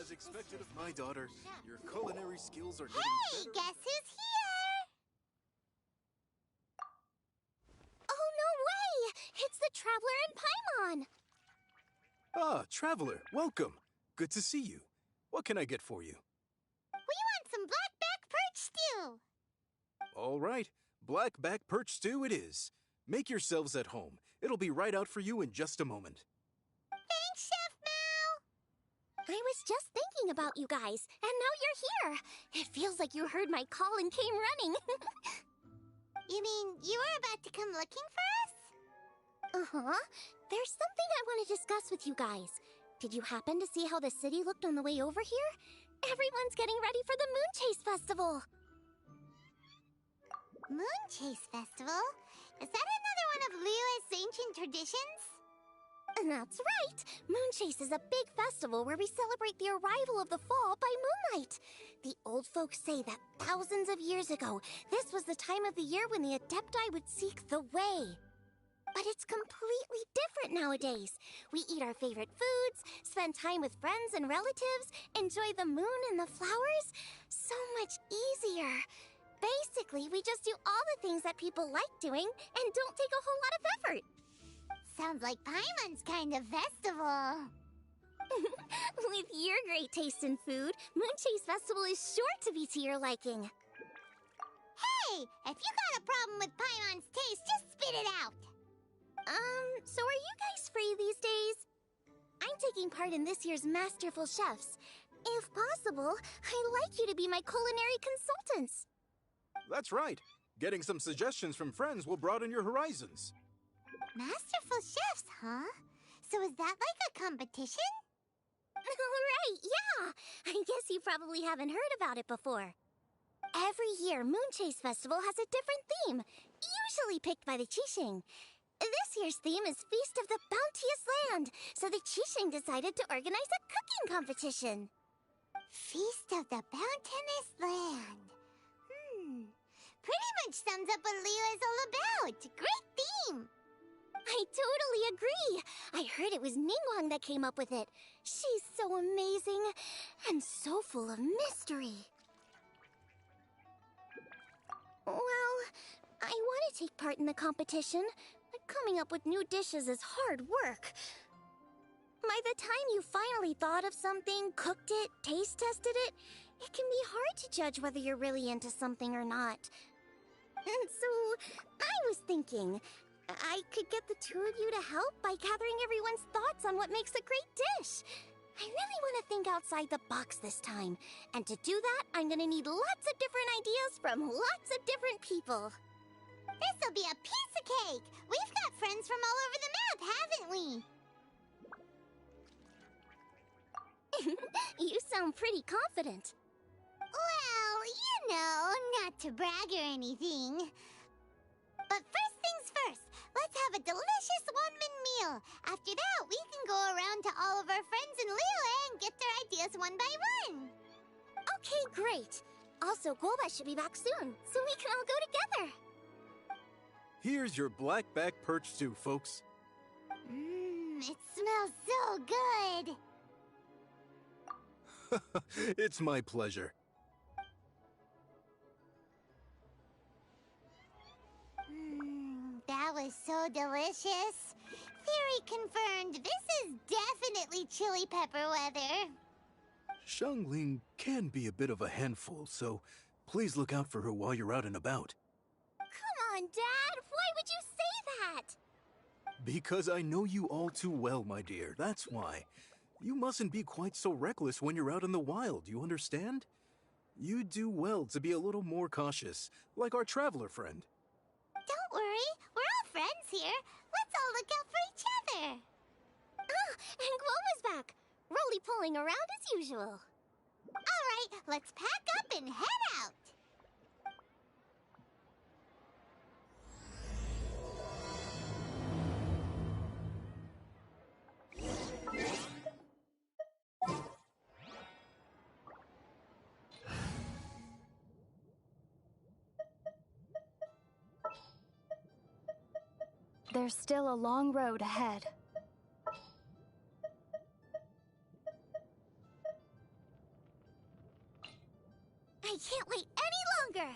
As expected of my daughter, your culinary skills are getting better. Hey, guess who's here? Oh, no way! It's the Traveler and Paimon! Ah, Traveler, welcome. Good to see you. What can I get for you? We want some blackback perch stew. All right, blackback perch stew it is. Make yourselves at home. It'll be right out for you in just a moment. Thanks, Chef Mao. I was just thinking about you guys, and now you're here. It feels like you heard my call and came running. You mean you were about to come looking for us? Uh-huh. There's something I want to discuss with you guys. Did you happen to see how the city looked on the way over here? Everyone's getting ready for the Moon Chase Festival. Moon Chase Festival? Is that another one of Liyue's ancient traditions? That's right. Moon Chase is a big festival where we celebrate the arrival of the fall by moonlight. The old folks say that thousands of years ago, this was the time of the year when the Adepti would seek the way. But it's completely different nowadays. We eat our favorite foods, spend time with friends and relatives, enjoy the moon and the flowers. So much easier. Basically, we just do all the things that people like doing and don't take a whole lot of effort. Sounds like Paimon's kind of festival. With your great taste in food, Moon Chase Festival is sure to be to your liking. Hey, if you got a problem with Paimon's taste, just spit it out. So are you guys free these days? I'm taking part in this year's Masterful Chefs. If possible, I'd like you to be my culinary consultants. That's right. Getting some suggestions from friends will broaden your horizons. Masterful chefs, huh? So is that like a competition? Right, yeah. I guess you probably haven't heard about it before. Every year, Moon Chase Festival has a different theme, usually picked by the Qixing. This year's theme is Feast of the Bounteous Land, so the Qixing decided to organize a cooking competition. Feast of the Bounteous Land. Pretty much sums up what Liyue is all about. Great theme. I totally agree. I heard it was Ningguang that came up with it. She's so amazing and so full of mystery. Well, I want to take part in the competition, but coming up with new dishes is hard work. By the time you finally thought of something, cooked it, taste tested it, it can be hard to judge whether you're really into something or not. And so, I was thinking, I could get the two of you to help by gathering everyone's thoughts on what makes a great dish. I really want to think outside the box this time. And to do that, I'm going to need lots of different ideas from lots of different people. This'll be a piece of cake. We've got friends from all over the map, haven't we? You sound pretty confident. Well, you know, not to brag or anything. But first things first, let's have a delicious one-man meal. After that, we can go around to all of our friends in Liyue and get their ideas one by one. Okay, great. Also, Golba should be back soon, so we can all go together. Here's your blackback perch stew, folks. It smells so good. It's my pleasure. That was so delicious. Theory confirmed, this is definitely chili pepper weather. Xiangling can be a bit of a handful, so please look out for her while you're out and about. Come on, Dad. Why would you say that? Because I know you all too well, my dear. That's why. You mustn't be quite so reckless when you're out in the wild, you understand? You do well to be a little more cautious, like our traveler friend. Don't worry, we're all friends here. Let's all look out for each other. Ah, and Gloma's back. Roly-poling around as usual. All right, let's pack up and head out. There's still a long road ahead. I can't wait any longer!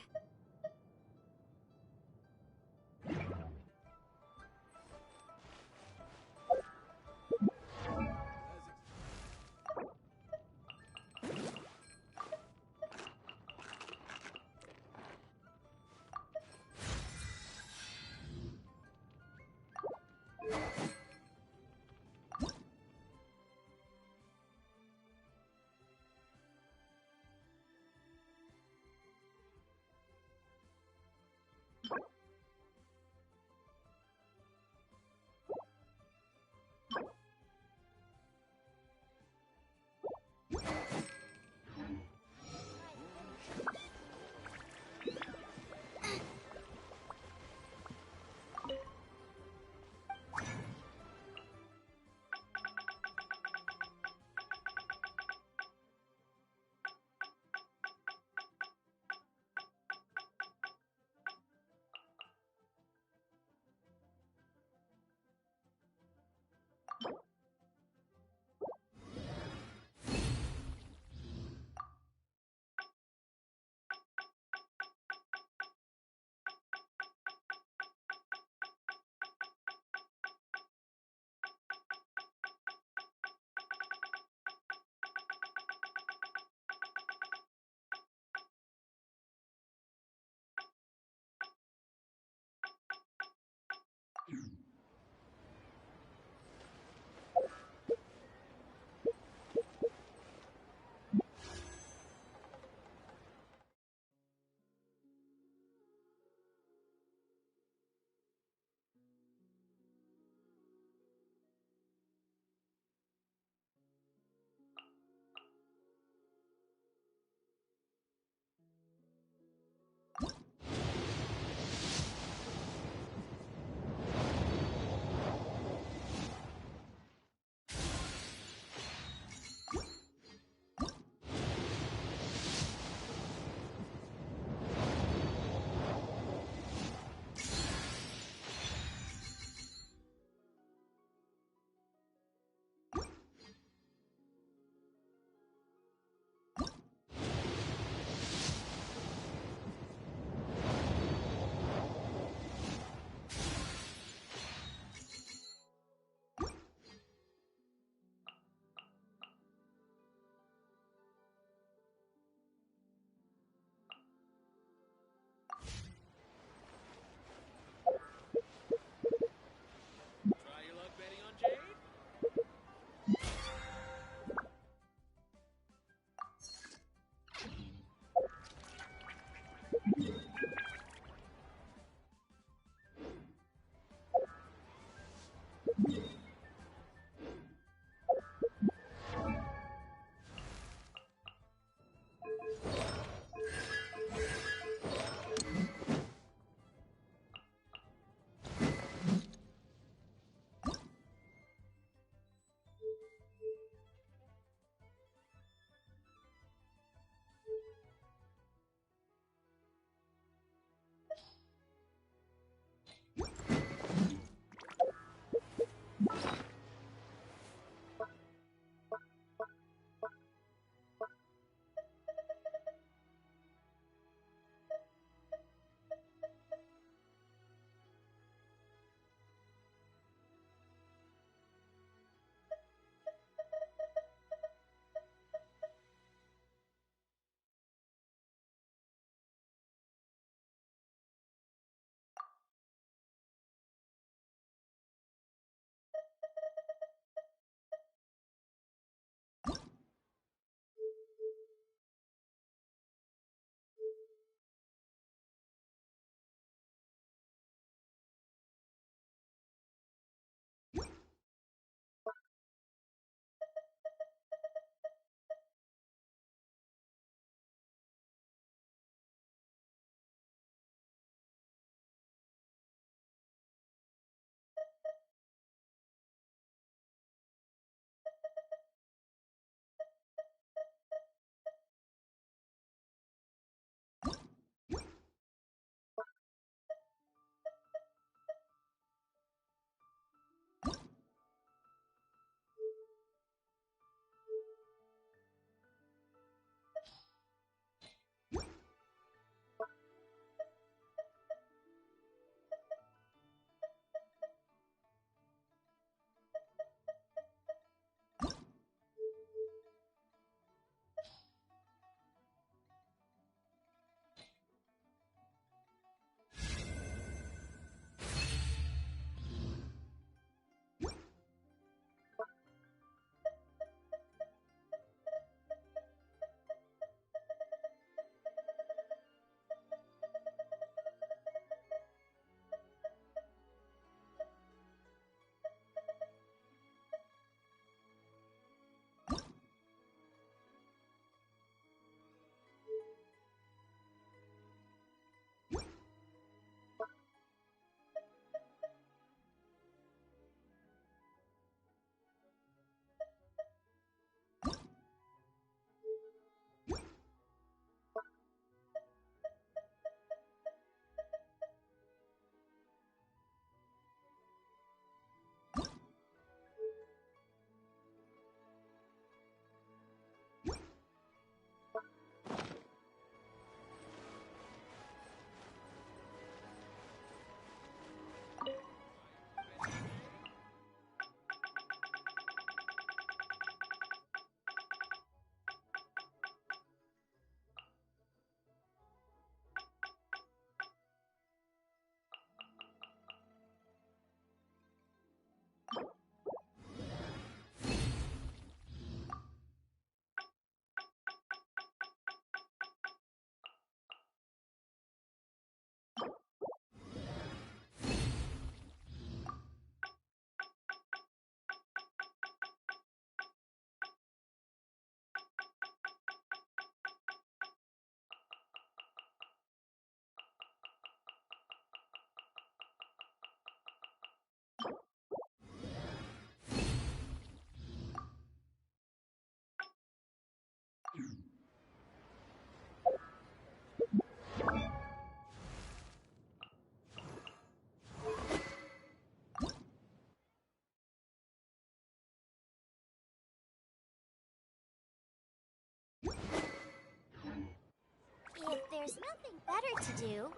there's nothing better to do.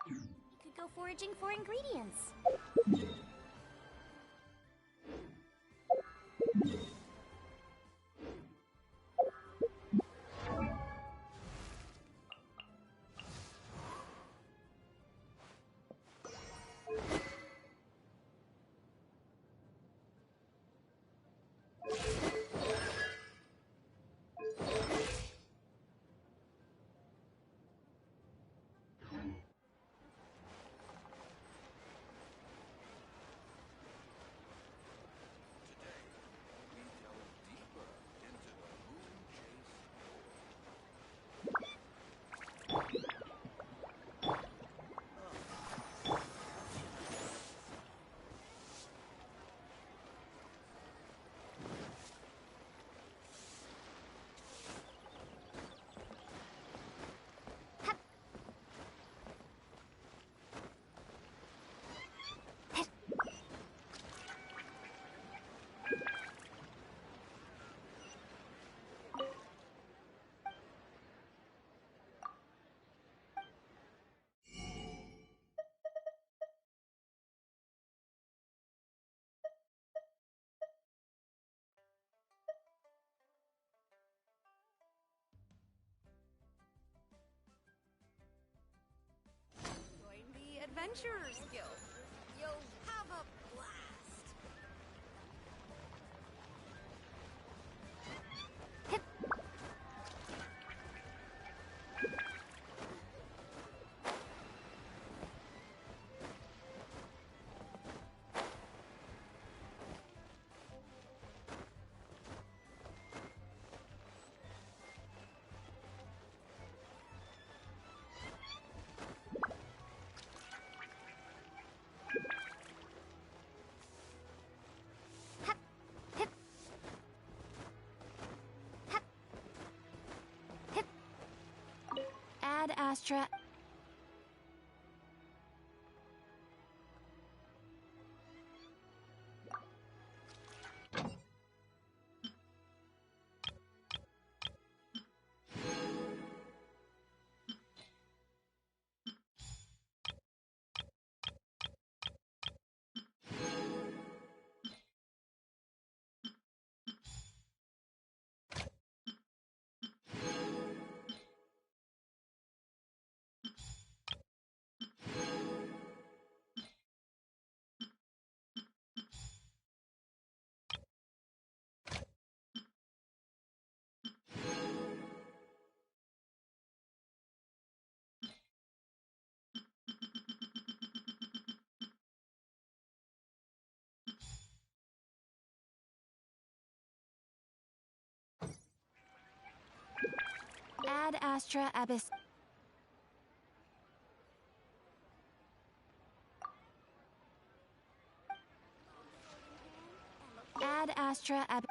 We could go foraging for ingredients. Adventurers Guild. You'll have a blast. Ad Astra. Ad Astra Abyss. Ad Astra Abyss.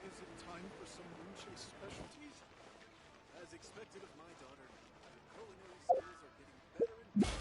Is it time for some moon chase specialties? As expected of my daughter, the culinary skills are getting better and better.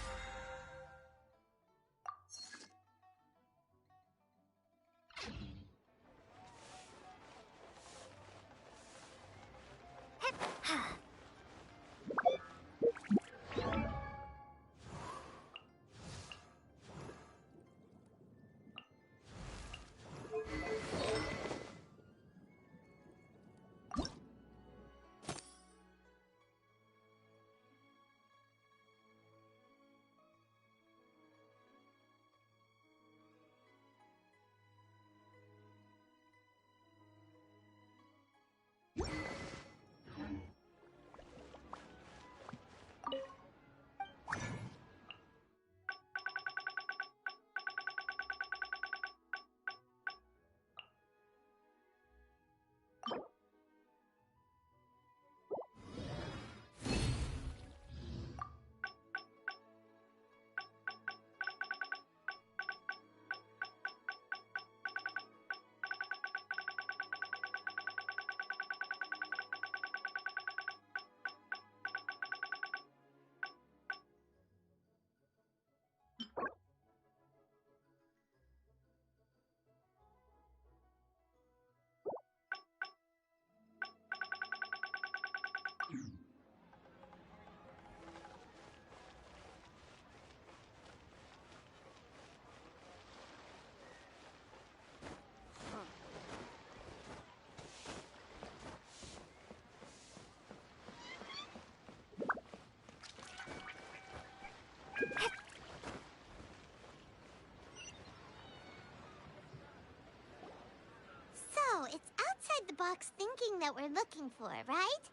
box thinking that we're looking for, right?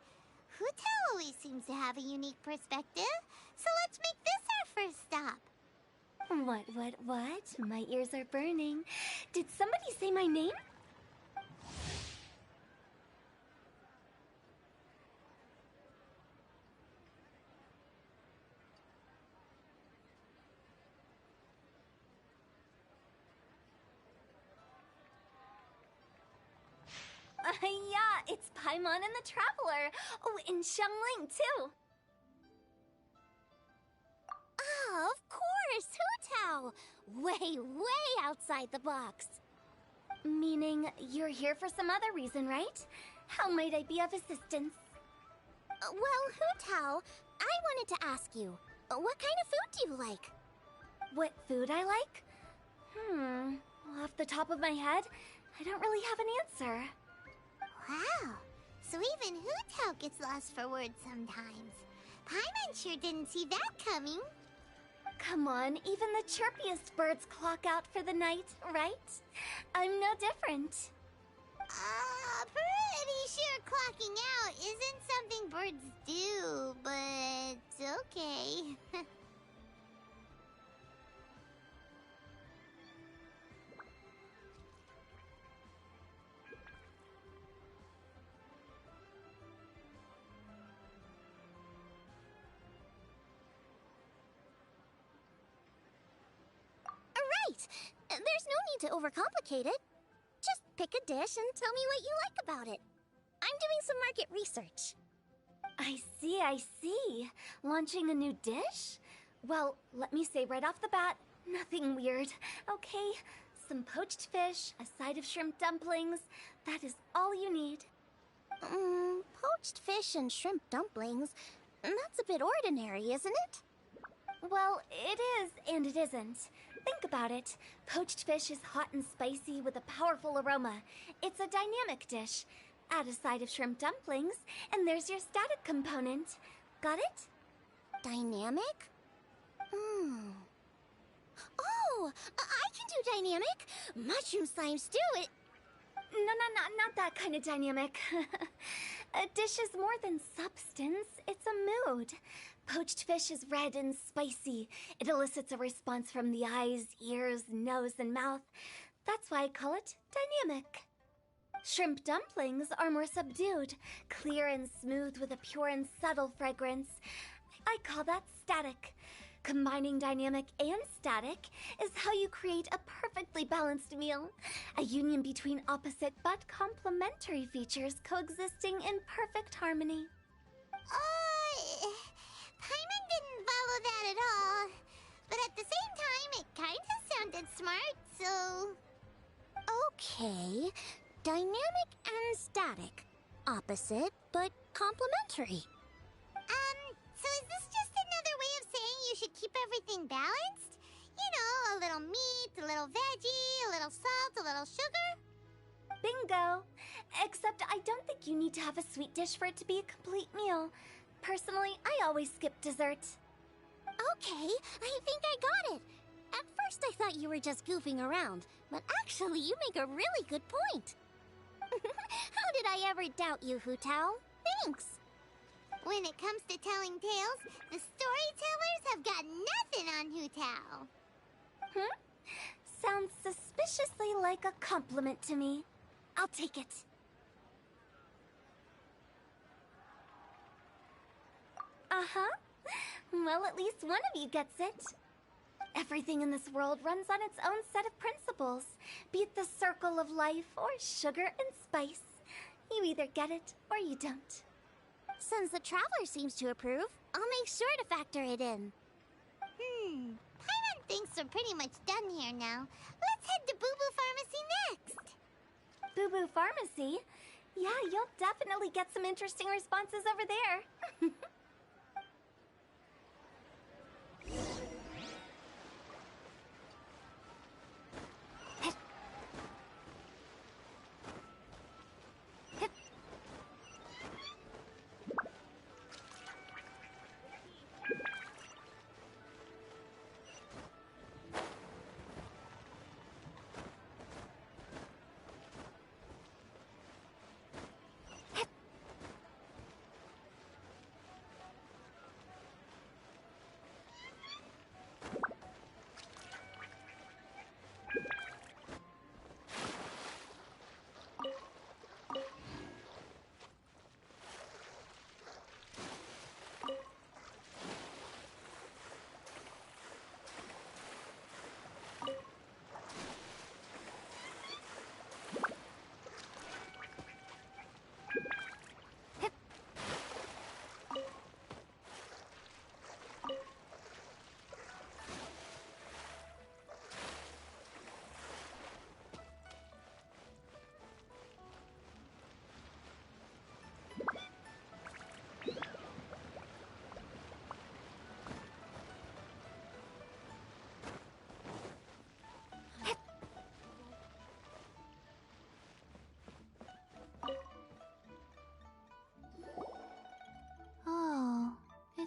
Hu Tao always seems to have a unique perspective, so let's make this our first stop. What? My ears are burning. Did somebody say my name? Yeah, it's Paimon and the Traveler. Oh, and Xiangling, too. Oh, of course, Hu Tao. Way outside the box. Meaning you're here for some other reason, right? How might I be of assistance? Well, Hu Tao, I wanted to ask you, what kind of food do you like? What food I like? Off the top of my head, I don't really have an answer. Wow, so even Hu Tao gets lost for words sometimes. Paimon sure didn't see that coming. Come on, even the chirpiest birds clock out for the night, right? I'm no different. Pretty sure clocking out isn't something birds do, but okay. Right! There's no need to overcomplicate it. Just pick a dish and tell me what you like about it. I'm doing some market research. I see. Launching a new dish? Well, let me say right off the bat, nothing weird, okay? Some poached fish, a side of shrimp dumplings. That is all you need. Poached fish and shrimp dumplings? That's a bit ordinary, isn't it? Well, it is and it isn't. Think about it. Poached fish is hot and spicy with a powerful aroma. It's a dynamic dish. Add a side of shrimp dumplings, and there's your static component. Got it? Dynamic? Oh, I can do dynamic. Mushroom slime stew it. No, not that kind of dynamic. A dish is more than substance. It's a mood. Poached fish is red and spicy. It elicits a response from the eyes, ears, nose, and mouth. That's why I call it dynamic. Shrimp dumplings are more subdued, clear and smooth with a pure and subtle fragrance. I call that static. Combining dynamic and static is how you create a perfectly balanced meal. A union between opposite but complementary features coexisting in perfect harmony. Paimon didn't follow that at all. But at the same time, it kinda sounded smart, so... Okay, dynamic and static. Opposite, but complementary. So is this just another way of saying you should keep everything balanced? You know, a little meat, a little veggie, a little salt, a little sugar? Bingo! Except I don't think you need to have a sweet dish for it to be a complete meal. Personally, I always skip dessert. Okay, I think I got it. At first I thought you were just goofing around, but actually you make a really good point. How did I ever doubt you, Hu Tao? Thanks. When it comes to telling tales, the storytellers have got nothing on Hu Tao. Sounds suspiciously like a compliment to me. I'll take it. Well, at least one of you gets it. Everything in this world runs on its own set of principles, be it the circle of life or sugar and spice. You either get it or you don't. Since the Traveler seems to approve, I'll make sure to factor it in. Paimon thinks we're pretty much done here now. Let's head to Boo Boo Pharmacy next. Boo Boo Pharmacy? Yeah, you'll definitely get some interesting responses over there.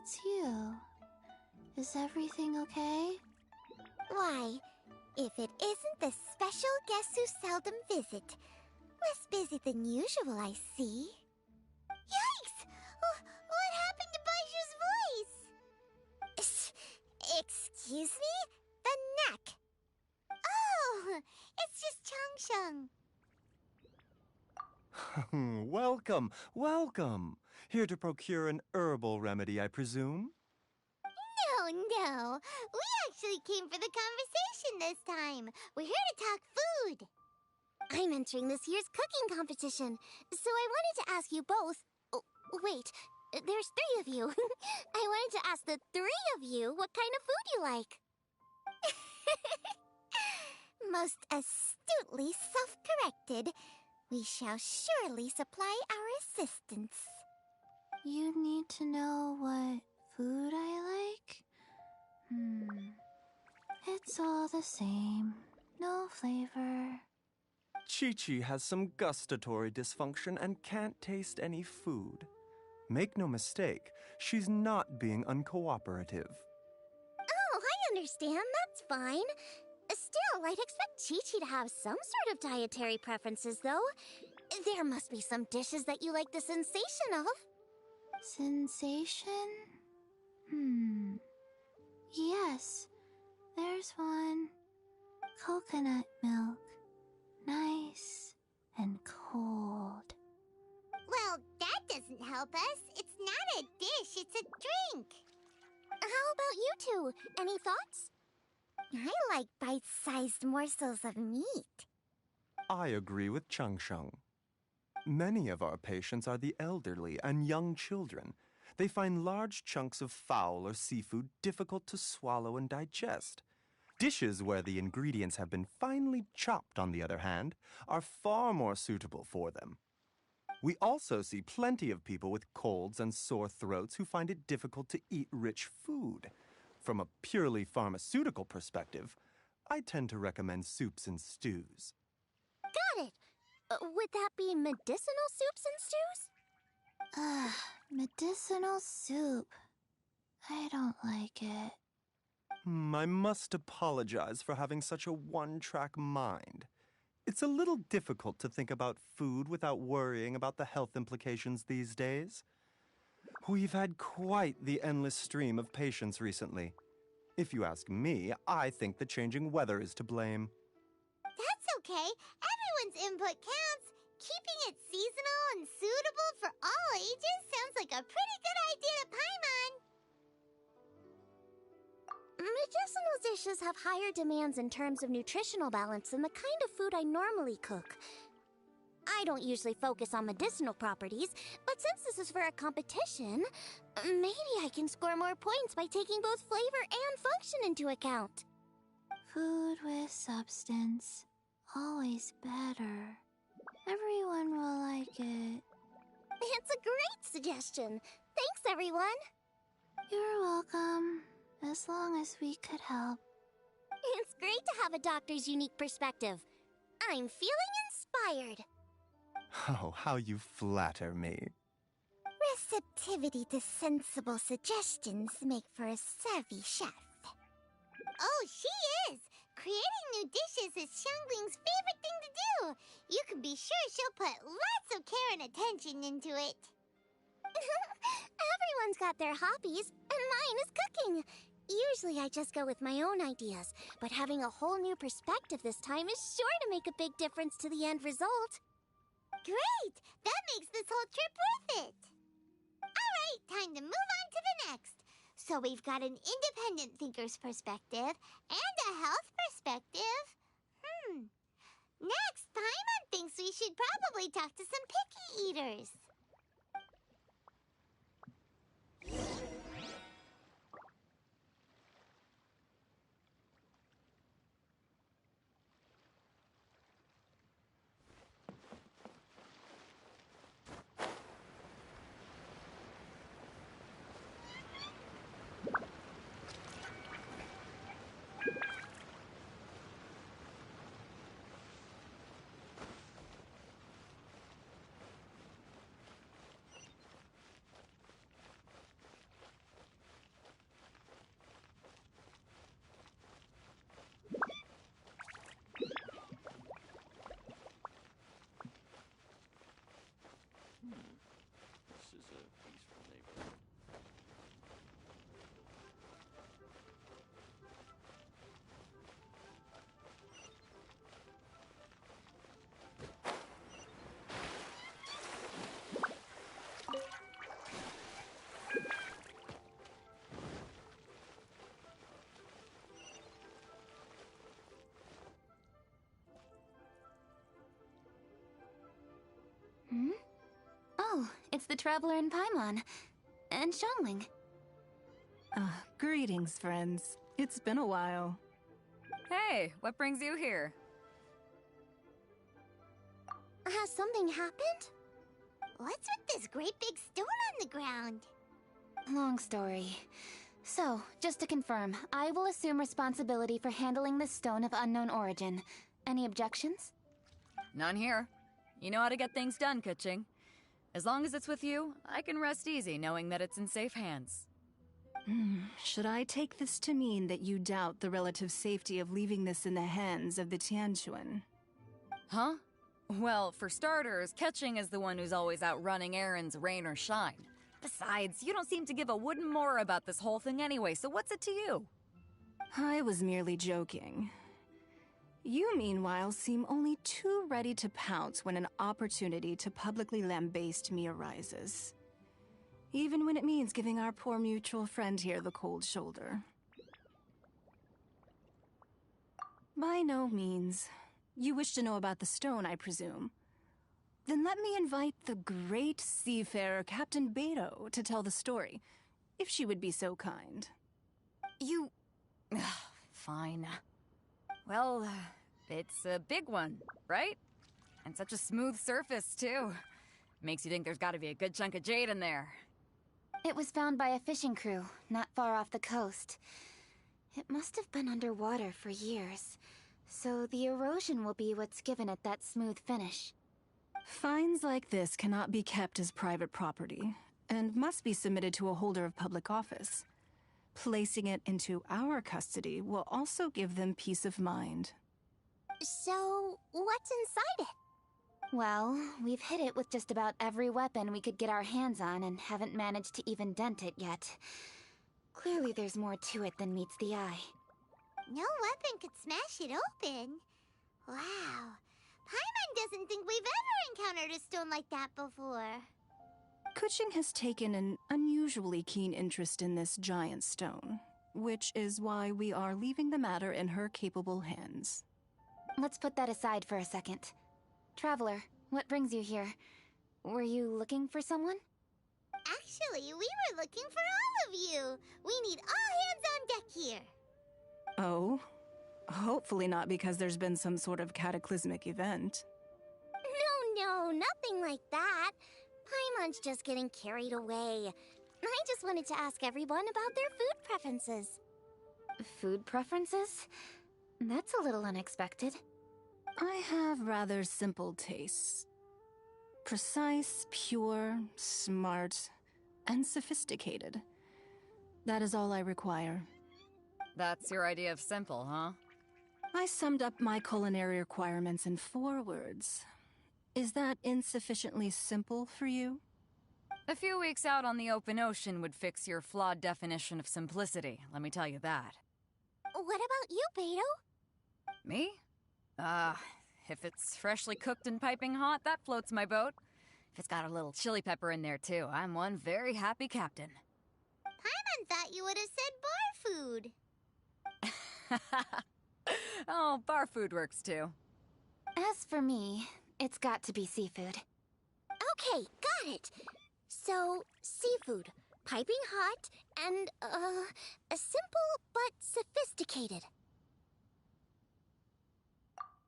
it's you. Is everything okay? Why, if it isn't the special guests who seldom visit. Less busy than usual, I see. Yikes! What happened to Baiju's voice? Excuse me? The neck. Oh, it's just Changsheng. Welcome, welcome. Here to procure an herbal remedy, I presume? No. We actually came for the conversation this time. We're here to talk food. I'm entering this year's cooking competition, so I wanted to ask you both. Oh, wait, there's 3 of you. I wanted to ask the 3 of you what kind of food you like. Most astutely self-corrected. We shall surely supply our assistance. You need to know what food I like? It's all the same. No flavor. Chi-Chi has some gustatory dysfunction and can't taste any food. Make no mistake, she's not being uncooperative. Oh, I understand. That's fine. Still, I'd expect Chi-Chi to have some sort of dietary preferences, though. There must be some dishes that you like the sensation of. Sensation? Yes, there's one. Coconut milk. Nice and cold. Well, that doesn't help us. It's not a dish, it's a drink. How about you two? Any thoughts? I like bite-sized morsels of meat. I agree with Changsheng. Many of our patients are the elderly and young children. They find large chunks of fowl or seafood difficult to swallow and digest. Dishes where the ingredients have been finely chopped, on the other hand, are far more suitable for them. We also see plenty of people with colds and sore throats who find it difficult to eat rich food. From a purely pharmaceutical perspective, I tend to recommend soups and stews. Got it. Would that be medicinal soups and stews? Medicinal soup. I don't like it. I must apologize for having such a one-track mind. It's a little difficult to think about food without worrying about the health implications these days. We've had quite the endless stream of patients recently. If you ask me, I think the changing weather is to blame. That's okay. Everyone's input counts. Keeping it seasonal and suitable for all ages sounds like a pretty good idea to Paimon. Medicinal dishes have higher demands in terms of nutritional balance than the kind of food I normally cook. I don't usually focus on medicinal properties, but since this is for a competition, maybe I can score more points by taking both flavor and function into account. Food with substance. Always better. Everyone will like it. It's a great suggestion. Thanks, everyone. You're welcome. As long as we could help. It's great to have a doctor's unique perspective. I'm feeling inspired. Oh, how you flatter me. Receptivity to sensible suggestions make for a savvy chef. Oh, she is! Creating new dishes is Xiangling's favorite thing to do. You can be sure she'll put lots of care and attention into it. Everyone's got their hobbies, and mine is cooking. Usually I just go with my own ideas, but having a whole new perspective this time is sure to make a big difference to the end result. Great! That makes this whole trip worth it. Alright, time to move on to the next. So we've got an independent thinker's perspective and a health perspective. Next, Paimon thinks we should probably talk to some picky eaters. It's the Traveler in Paimon. And Xiangling. Greetings, friends. It's been a while. Hey, what brings you here? Has something happened? What's with this great big stone on the ground? Long story. So, just to confirm, I will assume responsibility for handling this stone of unknown origin. Any objections? None here. You know how to get things done, Kuching. As long as it's with you, I can rest easy knowing that it's in safe hands. Should I take this to mean that you doubt the relative safety of leaving this in the hands of the Tianquan? Huh? Well, for starters, Kuching is the one who's always out running errands, rain or shine. Besides, you don't seem to give a wooden more about this whole thing anyway, so what's it to you? I was merely joking. You, meanwhile, seem only too ready to pounce when an opportunity to publicly lambaste me arises. Even when it means giving our poor mutual friend here the cold shoulder. By no means. You wish to know about the stone, I presume. Then let me invite the great seafarer Captain Beto to tell the story, if she would be so kind. You... Fine. Well, it's a big one, right? And such a smooth surface, too. Makes you think there's gotta be a good chunk of jade in there. It was found by a fishing crew, not far off the coast. It must have been underwater for years, so the erosion will be what's given it that smooth finish. Finds like this cannot be kept as private property, and must be submitted to a holder of public office. Placing it into our custody will also give them peace of mind. So, what's inside it? Well, we've hit it with just about every weapon we could get our hands on and haven't managed to even dent it yet. Clearly there's more to it than meets the eye. No weapon could smash it open. Wow. Paimon doesn't think we've ever encountered a stone like that before. Kuching has taken an unusually keen interest in this giant stone, which is why we are leaving the matter in her capable hands. Let's put that aside for a second. Traveler, what brings you here? Were you looking for someone? Actually, we were looking for all of you. We need all hands on deck here. Oh? Hopefully not because there's been some sort of cataclysmic event. No, nothing like that. Paimon's just getting carried away. I just wanted to ask everyone about their food preferences. Food preferences? That's a little unexpected. I have rather simple tastes. Precise, pure, smart, and sophisticated. That is all I require. That's your idea of simple, huh? I summed up my culinary requirements in 4 words. Is that insufficiently simple for you? A few weeks out on the open ocean would fix your flawed definition of simplicity, let me tell you that. What about you, Beto? Me? If it's freshly cooked and piping hot, that floats my boat. If it's got a little chili pepper in there, too, I'm one very happy captain. Paimon thought you would have said bar food. Oh, bar food works, too. As for me, it's got to be seafood. Okay, got it. So, seafood, piping hot, and, simple but sophisticated.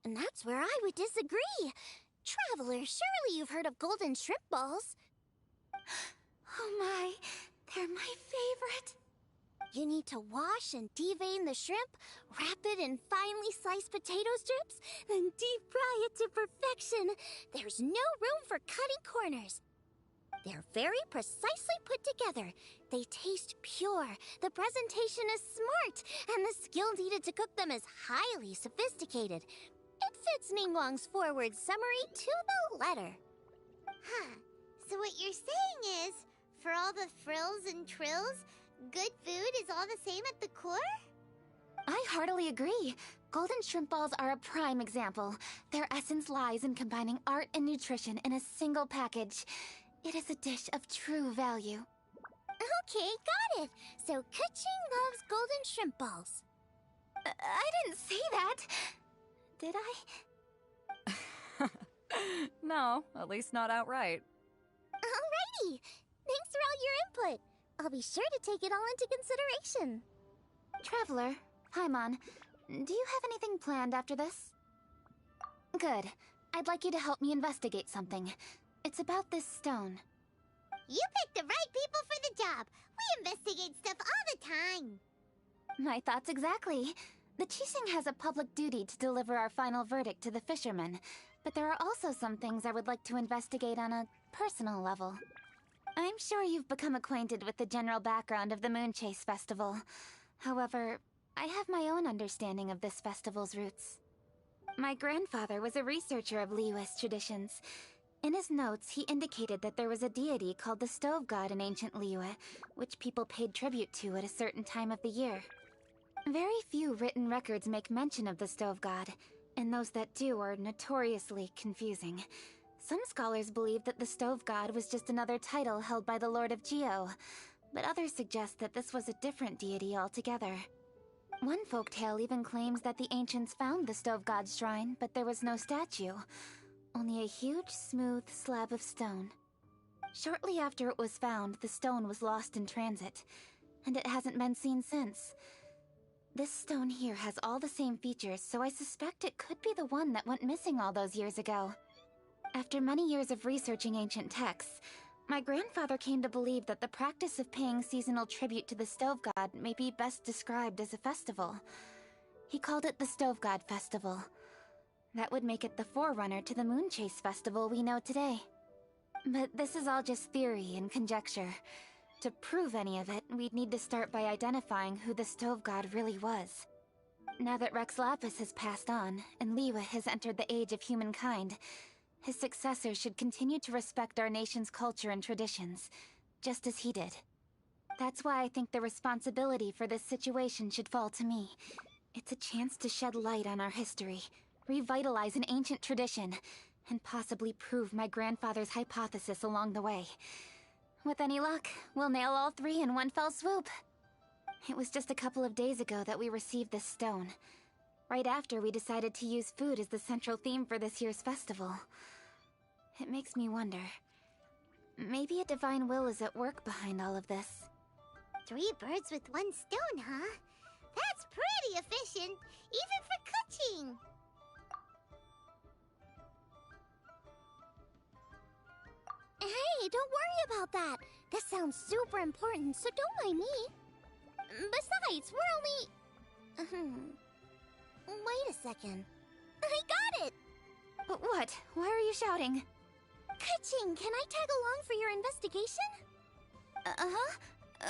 And that's where I would disagree. Traveler, surely you've heard of golden shrimp balls. Oh my, they're my favorite. You need to wash and devein the shrimp, wrap it in finely sliced potato strips, then deep fry it to perfection. There's no room for cutting corners. They're very precisely put together. They taste pure, the presentation is smart, and the skill needed to cook them is highly sophisticated. It fits Ningguang's forward summary to the letter. Huh. So what you're saying is, for all the frills and trills, good food is all the same at the core? I heartily agree. Golden shrimp balls are a prime example. Their essence lies in combining art and nutrition in a single package. It is a dish of true value. Okay, got it. So Kuching loves golden shrimp balls. I didn't say that. Did I? No, at least not outright. Alrighty! Thanks for all your input. I'll be sure to take it all into consideration. Traveler, Paimon, do you have anything planned after this? Good. I'd like you to help me investigate something. It's about this stone. You picked the right people for the job. We investigate stuff all the time. My thoughts exactly. The Qixing has a public duty to deliver our final verdict to the fishermen, but there are also some things I would like to investigate on a personal level. I'm sure you've become acquainted with the general background of the Moonchase Festival. However, I have my own understanding of this festival's roots. My grandfather was a researcher of Liyue's traditions. In his notes, he indicated that there was a deity called the Stove God in ancient Liyue, which people paid tribute to at a certain time of the year. Very few written records make mention of the Stove God, and those that do are notoriously confusing. Some scholars believe that the Stove God was just another title held by the Lord of Geo, but others suggest that this was a different deity altogether. One folktale even claims that the ancients found the Stove God's shrine, but there was no statue, only a huge, smooth slab of stone. Shortly after it was found, the stone was lost in transit, and it hasn't been seen since. This stone here has all the same features, so I suspect it could be the one that went missing all those years ago. After many years of researching ancient texts, my grandfather came to believe that the practice of paying seasonal tribute to the Stove God may be best described as a festival. He called it the Stove God Festival. That would make it the forerunner to the Moonchase Festival we know today. But this is all just theory and conjecture. To prove any of it, we'd need to start by identifying who the Stove God really was. Now that Rex Lapis has passed on, and Liyue has entered the age of humankind, his successors should continue to respect our nation's culture and traditions, just as he did. That's why I think the responsibility for this situation should fall to me. It's a chance to shed light on our history, revitalize an ancient tradition, and possibly prove my grandfather's hypothesis along the way. With any luck, we'll nail all three in one fell swoop. It was just a couple of days ago that we received this stone, right after we decided to use food as the central theme for this year's festival. It makes me wonder. Maybe a divine will is at work behind all of this. 3 birds with 1 stone, huh? That's pretty efficient, even for cooking. Hey, don't worry about that. This sounds super important, so don't mind me. Besides, we're only... Wait a second. I got it! What? Why are you shouting? Ka-ching, can I tag along for your investigation?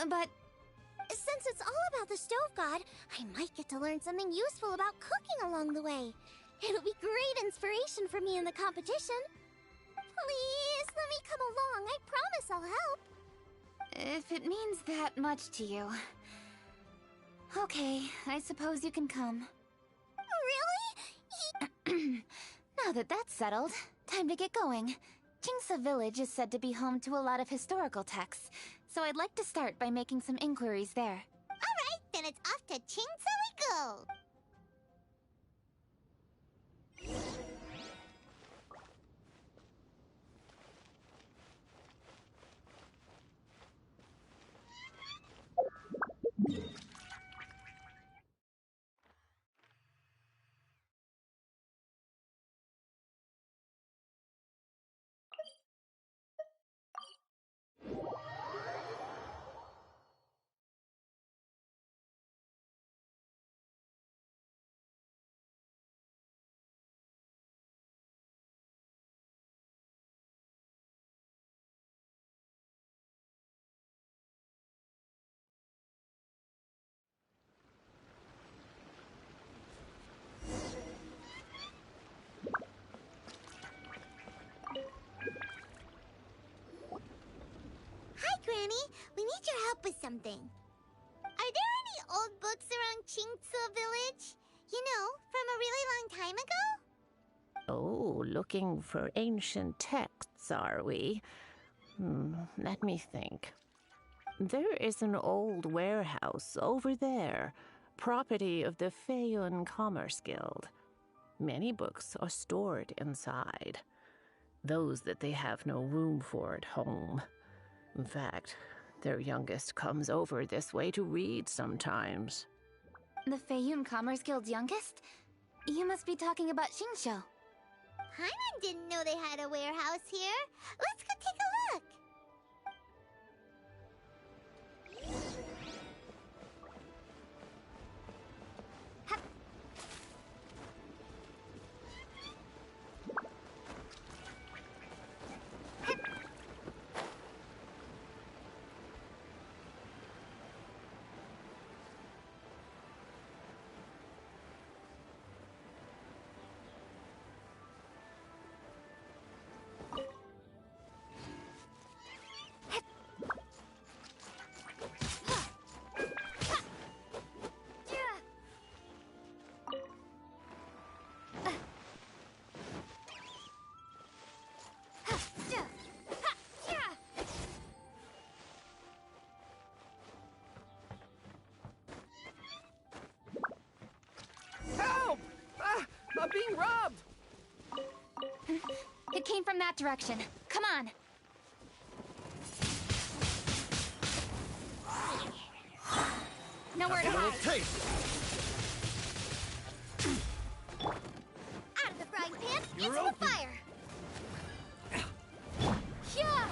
But... Since it's all about the Stove God, I might get to learn something useful about cooking along the way. It'll be great inspiration for me in the competition. Please, let me come along. I promise I'll help. if it means that much to you... Okay, I suppose you can come. Really? Now that that's settled, time to get going. Jingsa Village is said to be home to a lot of historical texts, so I'd like to start by making some inquiries there. Alright, then it's off to Qingsa we go! Granny, we need your help with something. Are there any old books around Qingsa Village? You know, from a really long time ago? Oh, looking for ancient texts, are we? Let me think. There is an old warehouse over there, property of the Feiyun Commerce Guild. Many books are stored inside. those that they have no room for at home. In fact, their youngest comes over this way to read sometimes. The Feiyun Commerce Guild's youngest? You must be talking about Xingqiu. Paimon didn't know they had a warehouse here. Let's go take a look. Help! I'm being robbed! It came from that direction. Come on. Nowhere to hide. Out of the frying pan, You're into open. the fire. Yeah.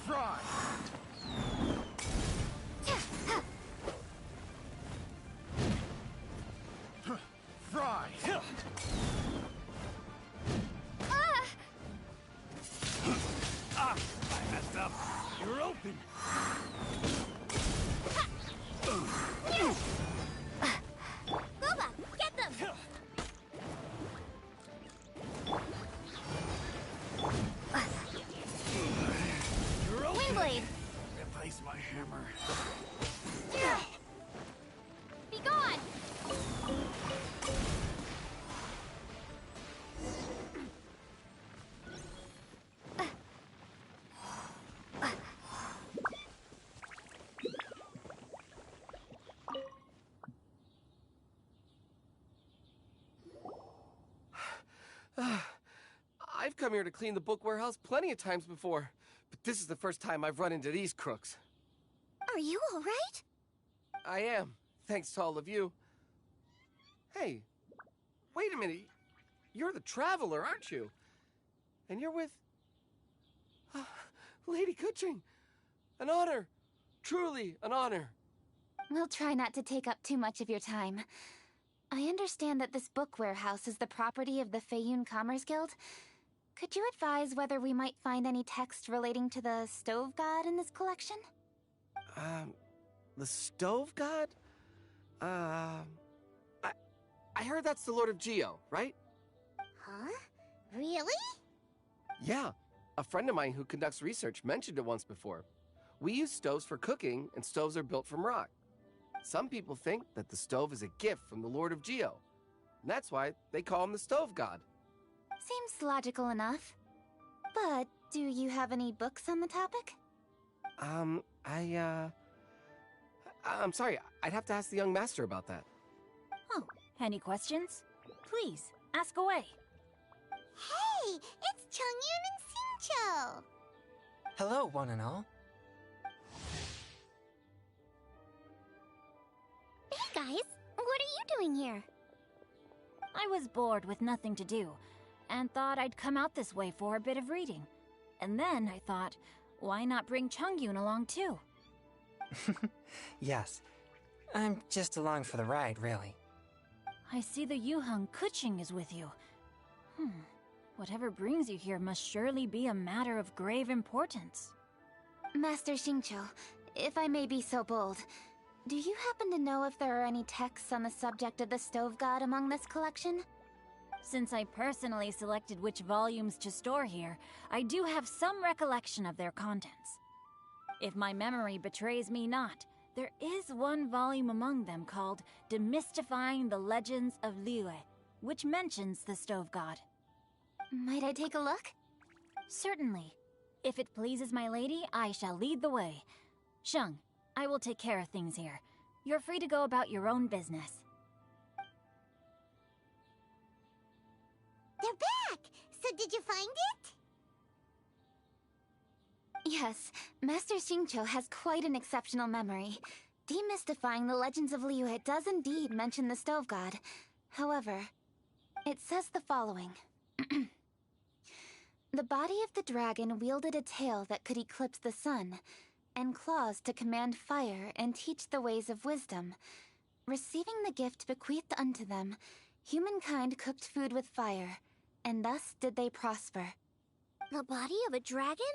Fry! Fry! Ah! I messed up. You're open. Boba, get them! You're open. Wingblade. Replace my hammer. Be gone. I've come here to clean the book warehouse plenty of times before, but this is the first time I've run into these crooks. Are you all right? I am, thanks to all of you. Hey, wait a minute. You're the Traveler, aren't you? And you're with... Lady Kuching. An honor. Truly an honor. We'll try not to take up too much of your time. I understand that this book warehouse is the property of the Feiyun Commerce Guild. Could you advise whether we might find any text relating to the Stove God in this collection? The Stove God? I heard that's the Lord of Geo, right? Huh? Really? Yeah, a friend of mine who conducts research mentioned it once before. We use stoves for cooking, and stoves are built from rock. Some people think that the stove is a gift from the Lord of Geo. And that's why they call him the Stove God. Seems logical enough. But do you have any books on the topic? I'm sorry, I'd have to ask the young master about that. Oh, any questions? Please, ask away. Hey, it's Chongyun and Xingqiu. Hello, one and all. Hey guys, what are you doing here? I was bored with nothing to do, and thought I'd come out this way for a bit of reading. And then I thought, why not bring Chongyun along too? Yes, I'm just along for the ride, really. I see the Yuheng Kuching is with you. Whatever brings you here must surely be a matter of grave importance. Master Xingqiu, if I may be so bold, do you happen to know if there are any texts on the subject of the Stove God among this collection? Since I personally selected which volumes to store here, I do have some recollection of their contents. If my memory betrays me not, there is one volume among them called Demystifying the Legends of Liyue, which mentions the Stove God. Might I take a look? Certainly. If it pleases my lady, I shall lead the way. Sheng, I will take care of things here. You're free to go about your own business. They're back! So did you find it? Yes, Master Xingqiu has quite an exceptional memory. Demystifying the legends of Liyue does indeed mention the stove god. However, it says the following. The body of the dragon wielded a tail that could eclipse the sun, and claws to command fire and teach the ways of wisdom. Receiving the gift bequeathed unto them, humankind cooked food with fire, and thus did they prosper. The body of a dragon?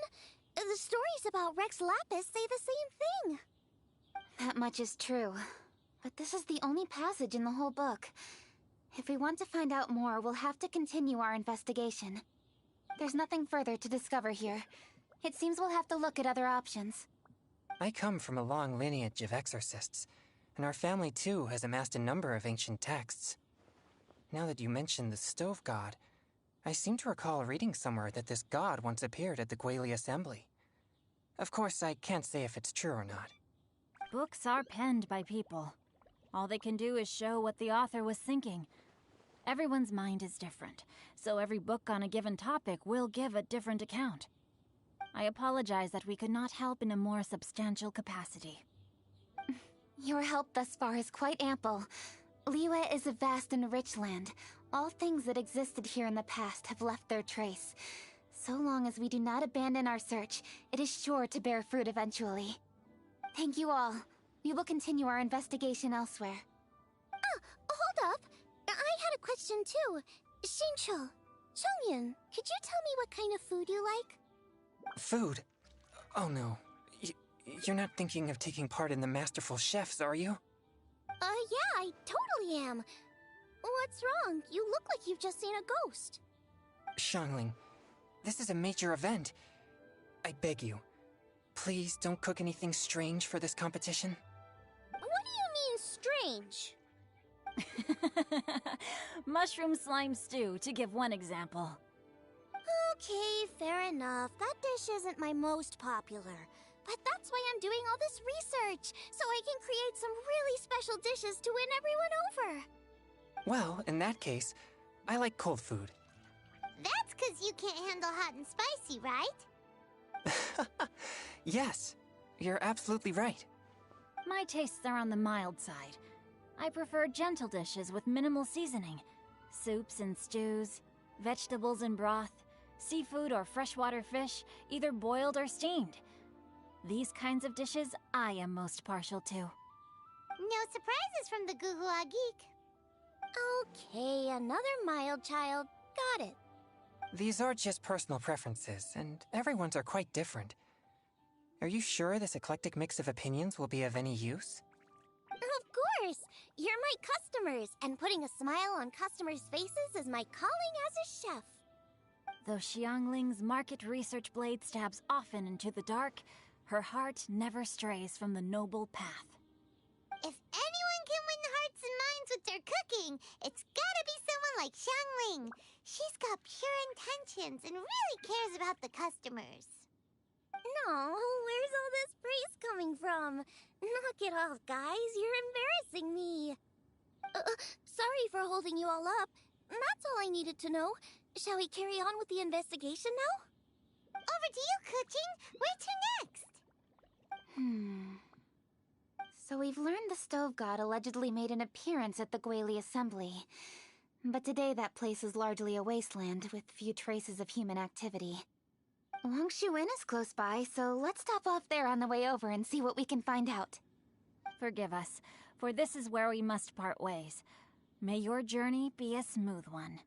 The stories about Rex Lapis say the same thing. That much is true. But this is the only passage in the whole book. If we want to find out more, we'll have to continue our investigation. There's nothing further to discover here. It seems we'll have to look at other options. I come from a long lineage of exorcists, and our family too has amassed a number of ancient texts. Now that you mention the stove god, I seem to recall reading somewhere that this god once appeared at the Guili Assembly. Of course, I can't say if it's true or not. Books are penned by people. All they can do is show what the author was thinking. Everyone's mind is different, so every book on a given topic will give a different account. I apologize that we could not help in a more substantial capacity. Your help thus far is quite ample. Liyue is a vast and rich land. All things that existed here in the past have left their trace. So long as we do not abandon our search, it is sure to bear fruit eventually. Thank you all. We will continue our investigation elsewhere. Hold up. I had a question too. Xingqiu, Chongyan, could you tell me what kind of food you like? Food? Oh no. You're not thinking of taking part in the Masterful Chefs, are you? Yeah, I totally am. What's wrong? You look like you've just seen a ghost. Xiangling, this is a major event. I beg you, please don't cook anything strange for this competition. What do you mean, strange? Mushroom slime stew, to give one example. Okay, fair enough. That dish isn't my most popular. But that's why I'm doing all this research, so I can create some really special dishes to win everyone over. Well, in that case, I like cold food. That's 'cause you can't handle hot and spicy, right? Yes, you're absolutely right. My tastes are on the mild side. I prefer gentle dishes with minimal seasoning. Soups and stews, vegetables and broth, seafood or freshwater fish, either boiled or steamed. These kinds of dishes I am most partial to. No surprises from the Guhua Geek. Okay, another mild child. Got it. These are just personal preferences, and everyone's are quite different. Are you sure this eclectic mix of opinions will be of any use? Of course! You're my customers, and putting a smile on customers' faces is my calling as a chef. Though Xiangling's market research blade stabs often into the dark, her heart never strays from the noble path. If anyone can win hearts and minds with their cooking, it's gotta be someone like Xiangling. She's got pure intentions and really cares about the customers. No, where's all this praise coming from? Knock it off, guys. You're embarrassing me. Sorry for holding you all up. That's all I needed to know. Shall we carry on with the investigation now? Over to you, Kuching. Where to next? So we've learned the stove god allegedly made an appearance at the Guili Assembly. But today that place is largely a wasteland with few traces of human activity. Longshu Inn is close by, so let's stop off there on the way over and see what we can find out. Forgive us, for this is where we must part ways. May your journey be a smooth one.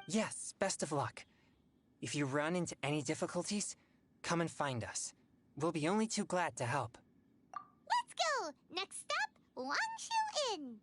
Yes, best of luck. If you run into any difficulties, come and find us. We'll be only too glad to help. Let's go! Next stop, Longshu Inn.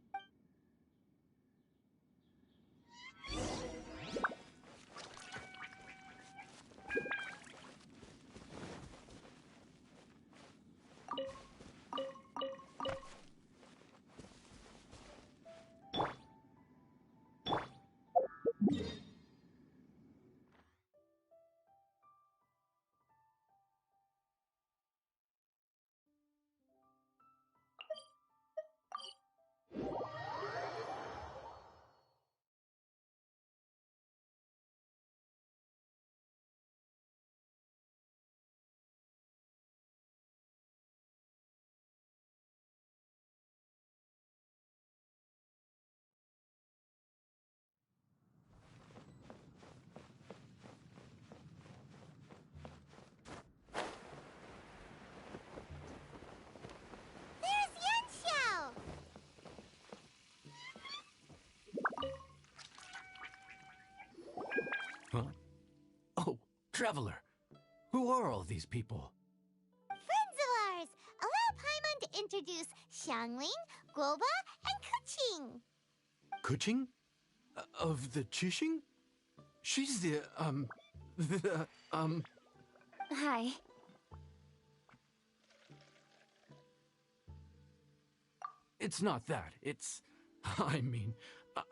Traveler, who are all these people? Friends of ours! Allow Paimon to introduce Xiangling, Guoba, and Kuching. Kuching? Of the Chishing? She's Hi. It's not that. I mean,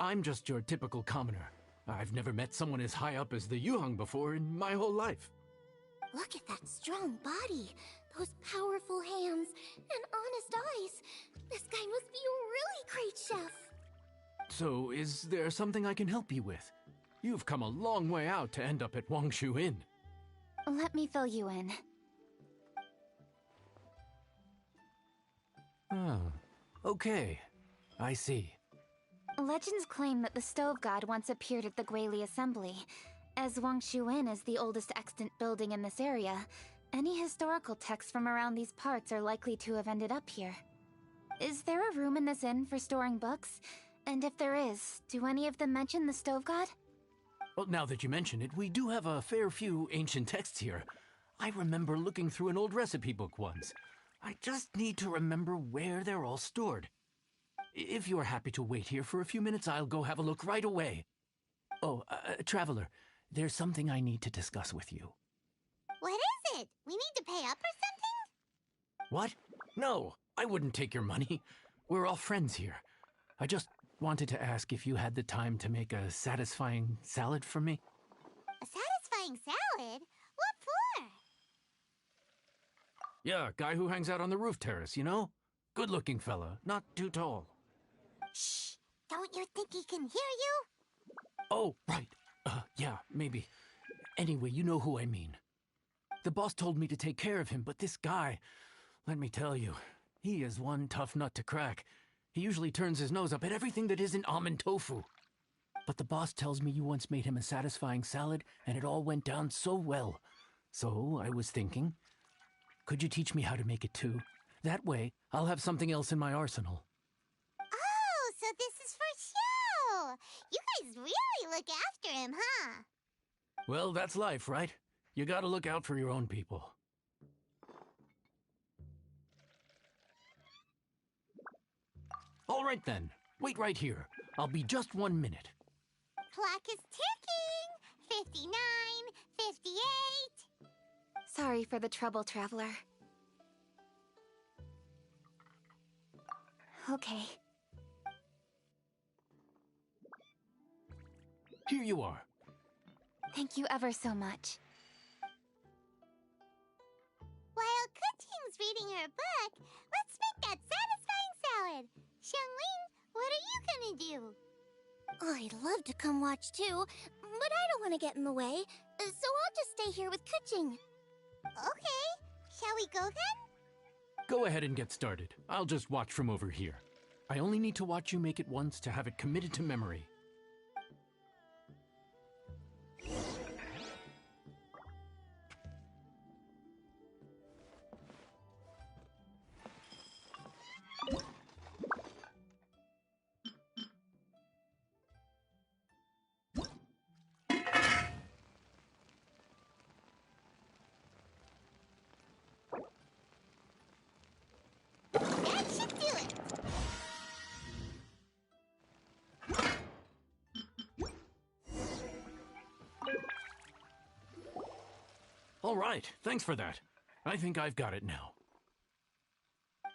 I'm just your typical commoner. I've never met someone as high up as the Yuheng before in my whole life. Look at that strong body, those powerful hands, and honest eyes. This guy must be a really great chef. So, is there something I can help you with? You've come a long way out to end up at Wangshu Inn. Let me fill you in. Oh, okay. I see. Legends claim that the Stove God once appeared at the Guili Assembly. As Wangshu Inn is the oldest extant building in this area, any historical texts from around these parts are likely to have ended up here. Is there a room in this inn for storing books? And if there is, do any of them mention the Stove God? Well, now that you mention it, we do have a fair few ancient texts here. I remember looking through an old recipe book once. I just need to remember where they're all stored. If you're happy to wait here for a few minutes, I'll go have a look right away. Oh, Traveler, there's something I need to discuss with you. What is it? We need to pay up or something? What? No, I wouldn't take your money. We're all friends here. I just wanted to ask if you had the time to make a satisfying salad for me. A satisfying salad? What for? Yeah, guy who hangs out on the roof terrace, you know? Good-looking fella, not too tall. Shh! Don't you think he can hear you? Oh, right. Yeah, maybe. Anyway, you know who I mean. The boss told me to take care of him, but this guy, let me tell you, he is one tough nut to crack. He usually turns his nose up at everything that isn't almond tofu. But the boss tells me you once made him a satisfying salad, and it all went down so well. So I was thinking, could you teach me how to make it too? That way, I'll have something else in my arsenal. Oh, so this is for show! You guys really look after him, huh? Well, that's life, right? You gotta look out for your own people. All right then, wait right here. I'll be just 1 minute. Clock is ticking! 59, 58... Sorry for the trouble, Traveler. Okay. Here you are. Thank you ever so much. While Kuching's reading her book, let's make that satisfying salad. Xiangling, what are you gonna do? I'd love to come watch too, but I don't want to get in the way, so I'll just stay here with Kuching. Okay, shall we go then? Go ahead and get started. I'll just watch from over here. I only need to watch you make it once to have it committed to memory. That should do it! All right, thanks for that. I think I've got it now.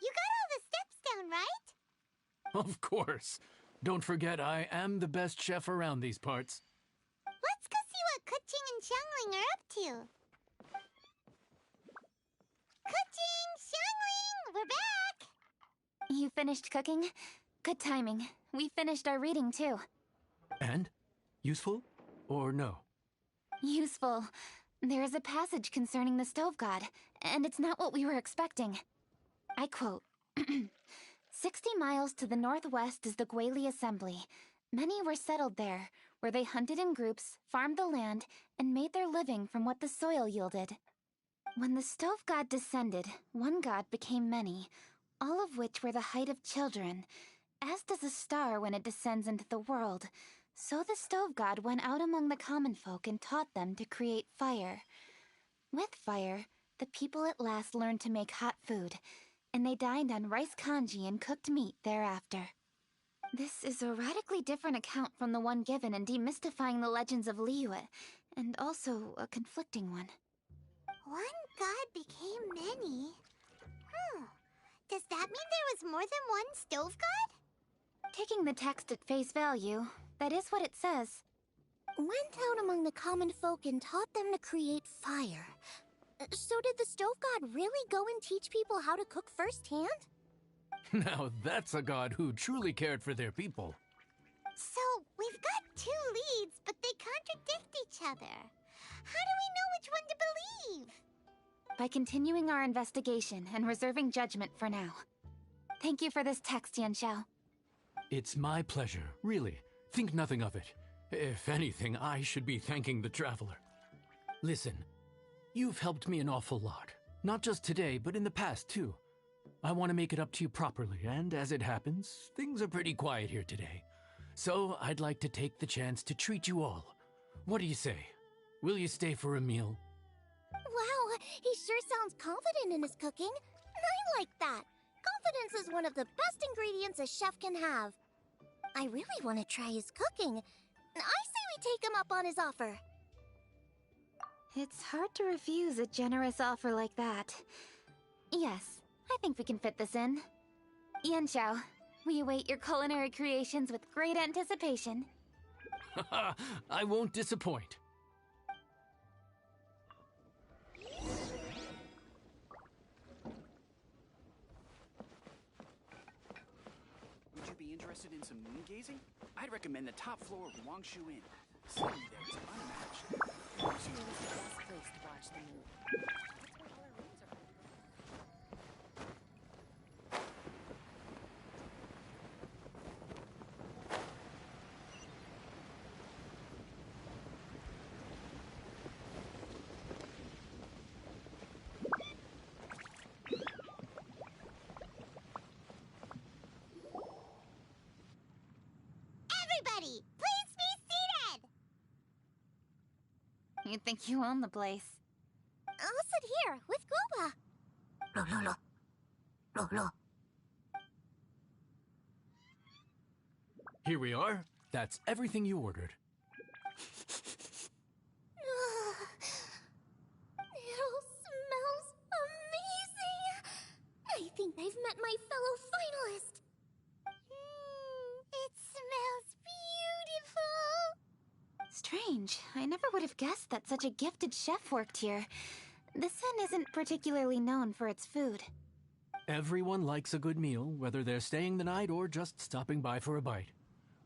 You got all the steps down, right? Of course. Don't forget, I am the best chef around these parts. Let's go see what Kuching and Xiangling are up to. Kuching! Xiangling! We're back! You finished cooking? Good timing. We finished our reading, too. And? Useful? Or no? Useful. There is a passage concerning the Stove God, and it's not what we were expecting. I quote, 60 miles to the northwest is the Guili Assembly. Many were settled there, where they hunted in groups, farmed the land, and made their living from what the soil yielded. When the Stove God descended, one god became many, all of which were the height of children. As does a star when it descends into the world, So the stove god went out among the common folk and taught them to create fire. With fire, the people at last learned to make hot food, and they dined on rice congee and cooked meat thereafter. This is a radically different account from the one given in Demystifying the Legends of Liyue, and also a conflicting one. One god became many. Does that mean there was more than one stove god? Taking the text at face value, that is what it says. Went out among the common folk and taught them to create fire. So did the stove god really go and teach people how to cook firsthand? Now that's a god who truly cared for their people. So, we've got two leads, but they contradict each other. How do we know which one to believe? By continuing our investigation and reserving judgment for now. Thank you for this text, Yanxiao. It's my pleasure, really. Think nothing of it. If anything, I should be thanking the traveler. Listen, you've helped me an awful lot. Not just today, but in the past, too. I want to make it up to you properly, and as it happens, things are pretty quiet here today. So I'd like to take the chance to treat you all. What do you say? Will you stay for a meal? Wow, he sure sounds confident in his cooking. I like that. Confidence is one of the best ingredients a chef can have. I really want to try his cooking. I say we take him up on his offer. It's hard to refuse a generous offer like that. Yes, I think we can fit this in. Yanxiao, we await your culinary creations with great anticipation. I won't disappoint. Would you be interested in some moon gazing? I'd recommend the top floor of Wangshu Inn. The scenery there is unmatched. Wangshu is the best place to watch the moon. That's where all our rooms are. Everybody, please be seated! You think you own the place. I'll sit here with Guoba. Here we are. That's everything you ordered. It all smells amazing. I think I've met my fellow finalist. It smells beautiful. Strange. I never would have guessed that such a gifted chef worked here. This inn isn't particularly known for its food. Everyone likes a good meal, whether they're staying the night or just stopping by for a bite.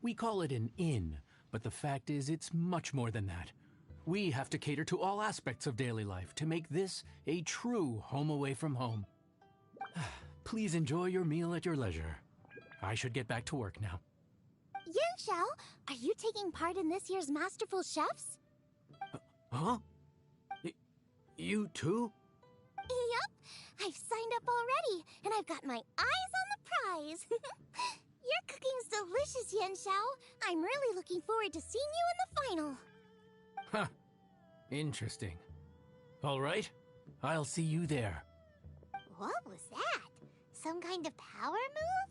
We call it an inn, but the fact is it's much more than that. We have to cater to all aspects of daily life to make this a true home away from home. Please enjoy your meal at your leisure. I should get back to work now. Yanxiao, are you taking part in this year's Masterful Chefs? Huh? You too? Yup, I've signed up already, and I've got my eyes on the prize. Your cooking's delicious, Yanxiao. I'm really looking forward to seeing you in the final. Huh. Interesting. All right. I'll see you there. What was that? Some kind of power move?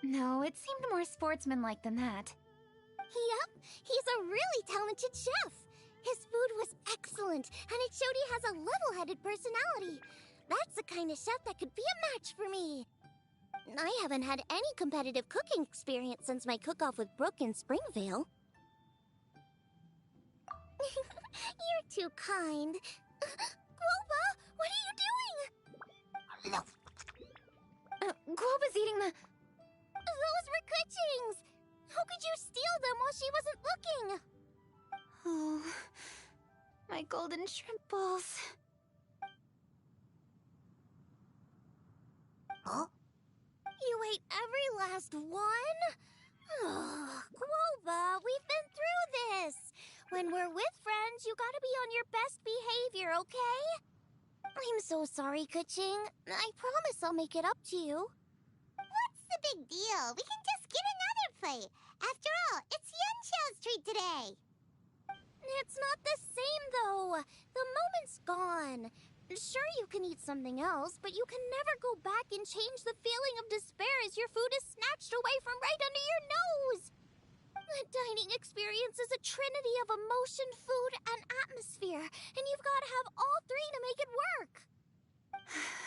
No, it seemed more sportsmanlike than that. Yup, he's a really talented chef. His food was excellent, and it showed he has a level-headed personality. That's the kind of chef that could be a match for me. I haven't had any competitive cooking experience since my cook-off with Brooke in Springvale. You're too kind. Guoba, what are you doing? Guoba's eating the... Those were Kuching's! How could you steal them while she wasn't looking? Oh, my golden shrimp balls. Huh? You ate every last one? Oh, Guoba, we've been through this. When we're with friends, you gotta be on your best behavior, okay? I'm so sorry, Kuching. I promise I'll make it up to you. What's the big deal? We can just get another plate. After all, it's Yanxiao celebrate today. It's not the same, though. The moment's gone. Sure, you can eat something else, but you can never go back and change the feeling of despair as your food is snatched away from right under your nose. The dining experience is a trinity of emotion, food, and atmosphere, and you've got to have all three to make it work.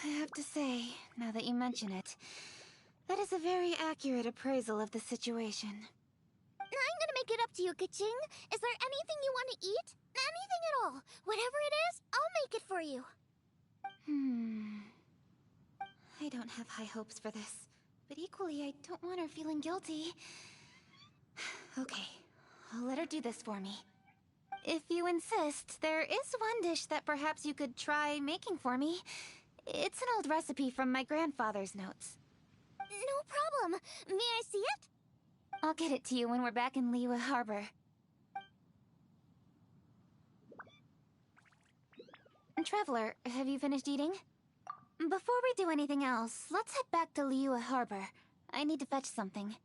I have to say, now that you mention it, that is a very accurate appraisal of the situation. I'm gonna make it up to you, Kaching. Is there anything you want to eat? Anything at all. Whatever it is, I'll make it for you. I don't have high hopes for this, but equally I don't want her feeling guilty. Okay, I'll let her do this for me. If you insist, there is one dish that perhaps you could try making for me. It's an old recipe from my grandfather's notes. No problem. May I see it? I'll get it to you when we're back in Liyue Harbor. Traveler, have you finished eating? Before we do anything else, let's head back to Liyue Harbor. I need to fetch something.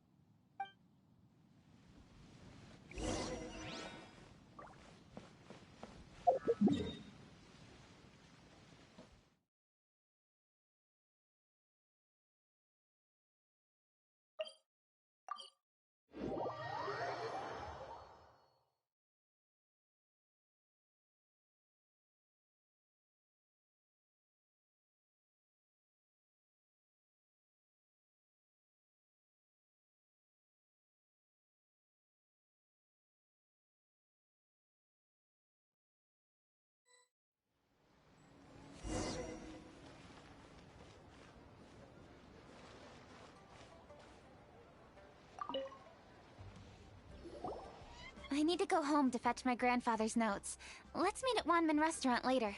I need to go home to fetch my grandfather's notes. Let's meet at Wanmin Restaurant later.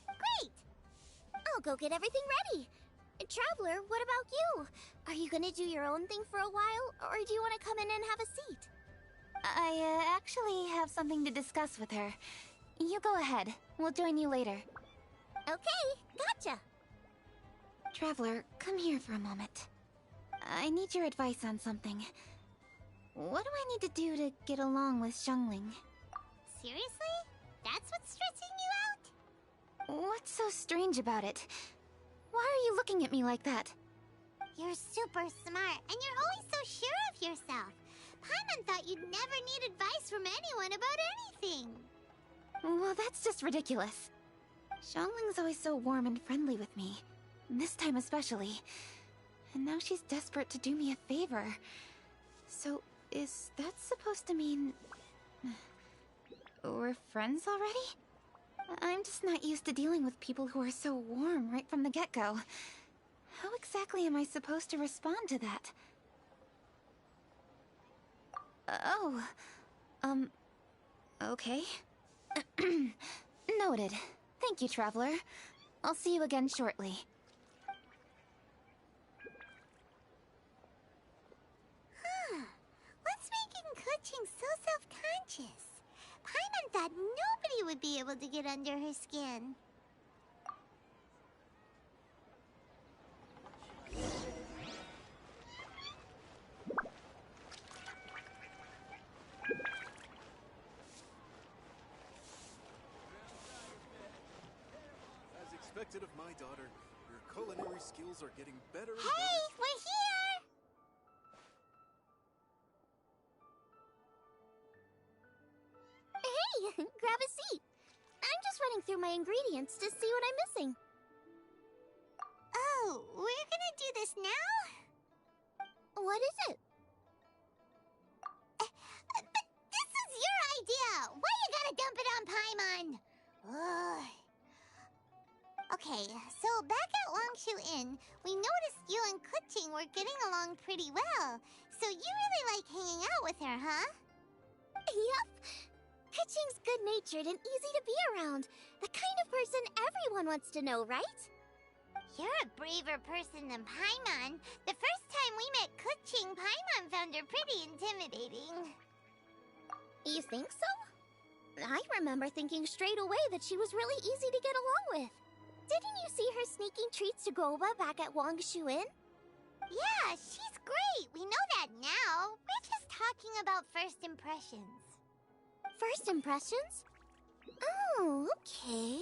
Great! I'll go get everything ready. Traveler, what about you? Are you gonna do your own thing for a while, or do you want to come in and have a seat? I actually have something to discuss with her. You go ahead. We'll join you later. Okay, gotcha. Traveler, come here for a moment. I need your advice on something. What do I need to do to get along with Xiangling? Seriously? That's what's stressing you out? What's so strange about it? Why are you looking at me like that? You're super smart, and you're always so sure of yourself. Paimon thought you'd never need advice from anyone about anything. Well, that's just ridiculous. Xiangling's always so warm and friendly with me. This time especially. And now she's desperate to do me a favor. So, is that supposed to mean... we're friends already? I'm just not used to dealing with people who are so warm right from the get-go. How exactly am I supposed to respond to that? Okay. Noted. Thank you, Traveler. I'll see you again shortly. What's making Kuching so self-conscious? Paimon thought nobody would be able to get under her skin. As expected of my daughter, your culinary skills are getting better and Hey, we're here! Hey, grab a seat. I'm just running through my ingredients to see what I'm missing. Oh, we're gonna do this now? What is it? But this is your idea! Why you gotta dump it on Paimon? Ugh. Okay, so back at Longshu Inn, we noticed you and Kuching were getting along pretty well. So you really like hanging out with her, huh? Yep. Kuching's good-natured and easy to be around. The kind of person everyone wants to know, right? You're a braver person than Paimon. The first time we met Kuching, Paimon found her pretty intimidating. You think so? I remember thinking straight away that she was really easy to get along with. Didn't you see her sneaking treats to Goba back at Wangshu Inn? Yeah, she's great. We know that now. We're just talking about first impressions. First impressions? Oh, okay.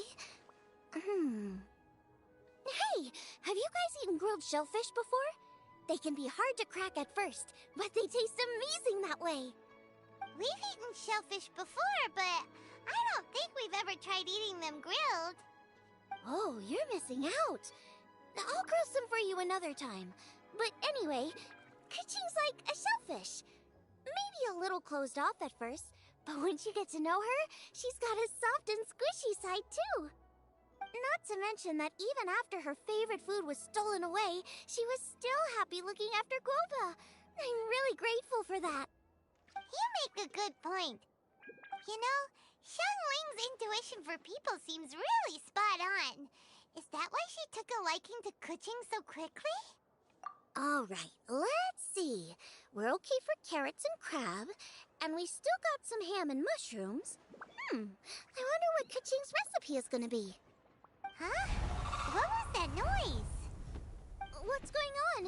Hey, have you guys eaten grilled shellfish before? They can be hard to crack at first, but they taste amazing that way. We've eaten shellfish before, but I don't think we've ever tried eating them grilled. Oh, you're missing out. I'll grill some for you another time. But anyway, Kuching's like a shellfish. Maybe a little closed off at first, but once you get to know her, she's got a soft and squishy side too. Not to mention that even after her favorite food was stolen away, she was still happy looking after Guoba. I'm really grateful for that. You make a good point. You know, Xiangling's intuition for people seems really spot on. Is that why she took a liking to Kuching so quickly? All right, let's see. We're okay for carrots and crab, and we still got some ham and mushrooms. I wonder what Kuching's recipe is gonna be. Huh? What was that noise? What's going on?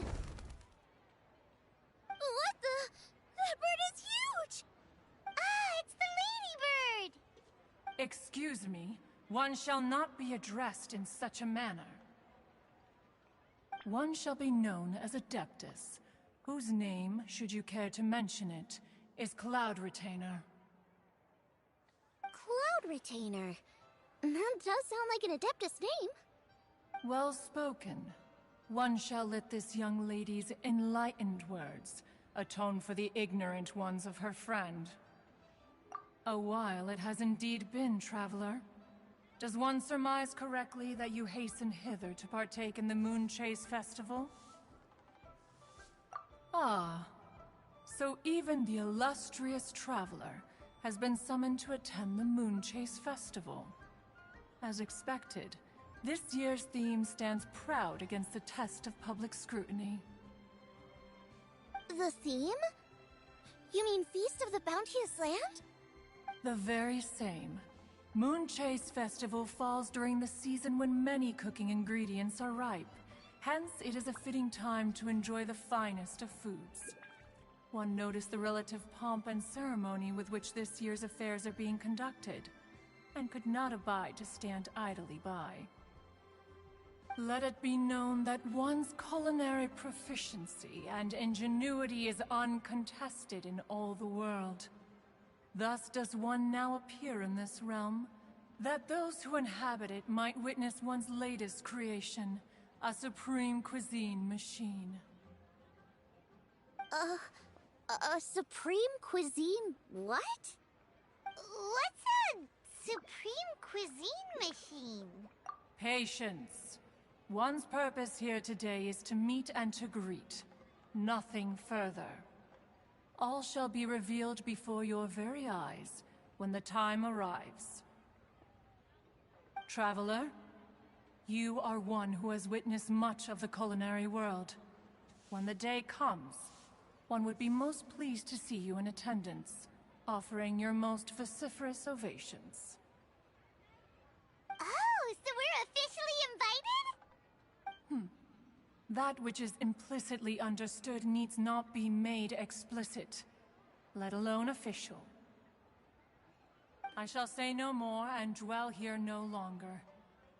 What the? That bird is huge! Ah, it's the ladybird! Excuse me, one shall not be addressed in such a manner. One shall be known as Adeptus, whose name, should you care to mention it, is Cloud Retainer. Cloud Retainer. That does sound like an Adeptus name. Well spoken. One shall let this young lady's enlightened words atone for the ignorant ones of her friend. A while it has indeed been, traveler. Does one surmise correctly that you hasten hither to partake in the Moon Chase Festival? Ah, so even the illustrious traveler has been summoned to attend the Moon Chase Festival. As expected, this year's theme stands proud against the test of public scrutiny. The theme? You mean Feast of the Bounteous Land? The very same. Moon Chase Festival falls during the season when many cooking ingredients are ripe. Hence, it is a fitting time to enjoy the finest of foods. One noticed the relative pomp and ceremony with which this year's affairs are being conducted, and could not abide to stand idly by. Let it be known that one's culinary proficiency and ingenuity is uncontested in all the world. Thus does one now appear in this realm, that those who inhabit it might witness one's latest creation, a supreme cuisine machine. A supreme cuisine what? What's a supreme cuisine machine? Patience. One's purpose here today is to meet and to greet. Nothing further. All shall be revealed before your very eyes when the time arrives. Traveler, you are one who has witnessed much of the culinary world. When the day comes, one would be most pleased to see you in attendance, offering your most vociferous ovations. Oh, so we're officially invited? That which is implicitly understood needs not be made explicit, let alone official. I shall say no more and dwell here no longer.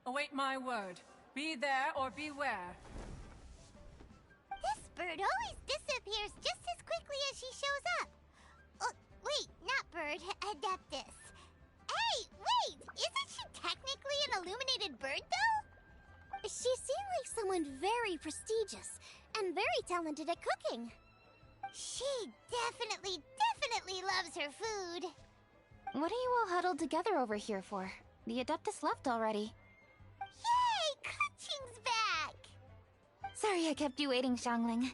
Await my word. Be there or beware. This bird always disappears just as quickly as she shows up. Oh, wait, not bird, Adeptus. Hey, wait! Isn't she technically an illuminated bird, though? She seemed like someone very prestigious and very talented at cooking. She definitely loves her food. What are you all huddled together over here for? The Adeptus left already. Yay! Kuching's back! Sorry I kept you waiting, Xiangling.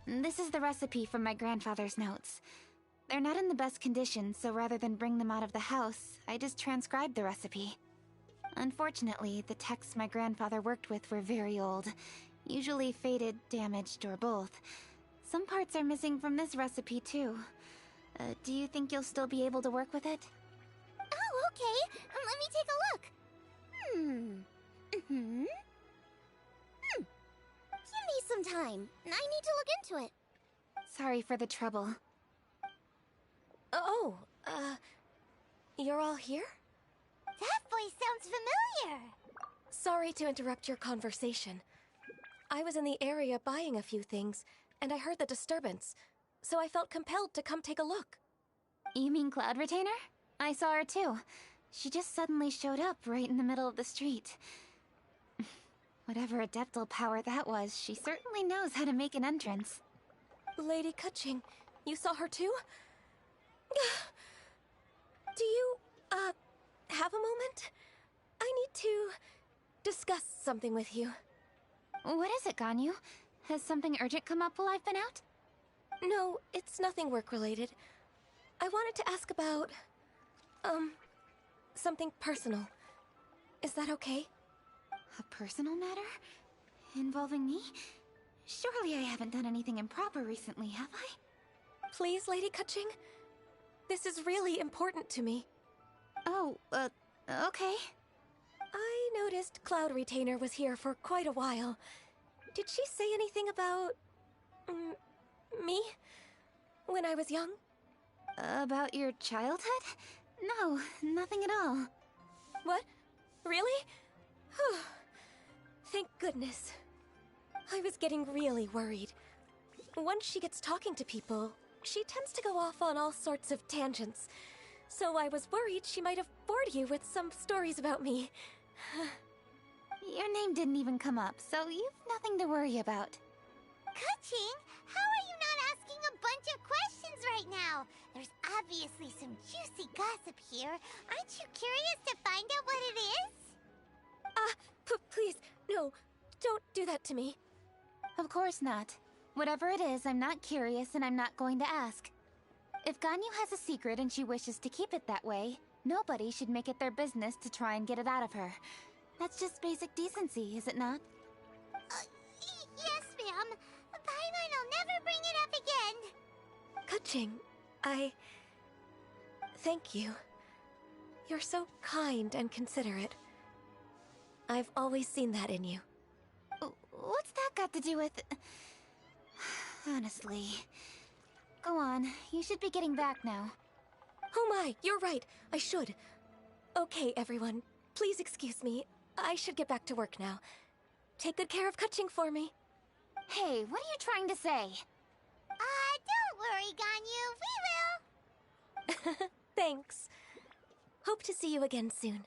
This is the recipe from my grandfather's notes. They're not in the best condition, so rather than bring them out of the house, I just transcribed the recipe. Unfortunately, the texts my grandfather worked with were very old, usually faded, damaged, or both. Some parts are missing from this recipe, too. Do you think you'll still be able to work with it? Oh, okay. Let me take a look. Give me sometime. I need to look into it. Sorry for the trouble. Oh, you're all here? That voice sounds familiar. Sorry to interrupt your conversation. I was in the area buying a few things, and I heard the disturbance, so I felt compelled to come take a look. You mean Cloud Retainer? I saw her too. She just suddenly showed up right in the middle of the street. Whatever adeptal power that was, she certainly knows how to make an entrance. Lady Kutching, you saw her too? Do you, have a moment? I need to discuss something with you. What is it, Ganyu? Has something urgent come up while I've been out? No, it's nothing work-related. I wanted to ask about, something personal. Is that okay? A personal matter? Involving me? Surely I haven't done anything improper recently, have I? Please, Lady Kutching? This is really important to me. Oh, okay. I noticed Cloud Retainer was here for quite a while. Did she say anything about... me? When I was young? About your childhood? No, nothing at all. What? Really? Thank goodness. I was getting really worried. Once she gets talking to people, she tends to go off on all sorts of tangents. So I was worried she might have bored you with some stories about me. Your name didn't even come up, so you've nothing to worry about. Kutching, how are you not asking a bunch of questions right now? There's obviously some juicy gossip here. Aren't you curious to find out what it is? Please, no, don't do that to me. Of course not. Whatever it is, I'm not curious and I'm not going to ask. If Ganyu has a secret and she wishes to keep it that way, nobody should make it their business to try and get it out of her. That's just basic decency, is it not? Yes, ma'am. Paimon will never bring it up again. Kutching, thank you. You're so kind and considerate. I've always seen that in you. What's that got to do with... Honestly... Go on, you should be getting back now. Oh my, you're right, I should. Okay, everyone, please excuse me. I should get back to work now. Take good care of Kutching for me. Hey, what are you trying to say? Don't worry, Ganyu, we will. Thanks. Hope to see you again soon.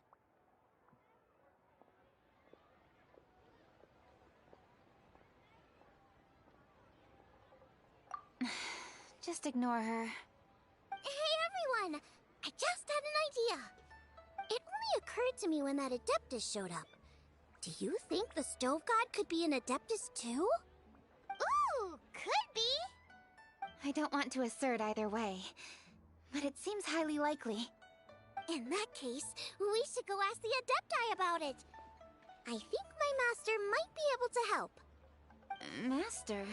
Just ignore her. Hey, everyone! I just had an idea. It only occurred to me when that Adeptus showed up. Do you think the Stove God could be an Adeptus too? Ooh, could be. I don't want to assert either way, but it seems highly likely. In that case, we should go ask the Adepti about it. I think my master might be able to help. Master?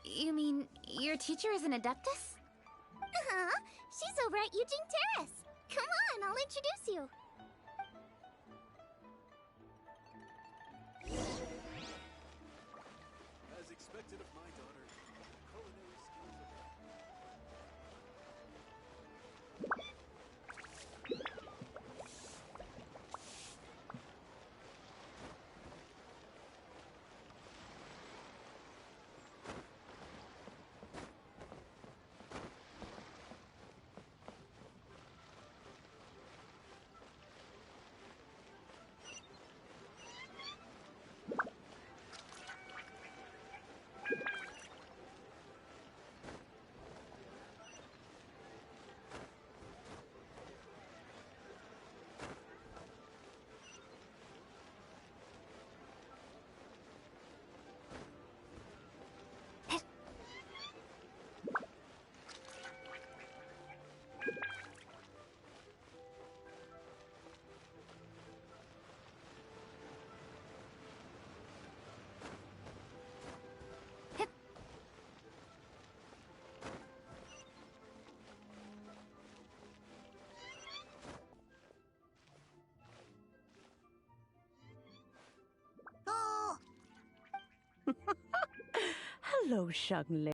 You mean your teacher is an Adeptus? Uh-huh. She's over at Eugene Terrace. Come on, I'll introduce you. As expected of my daughter, culinary skills Hello, Shungley.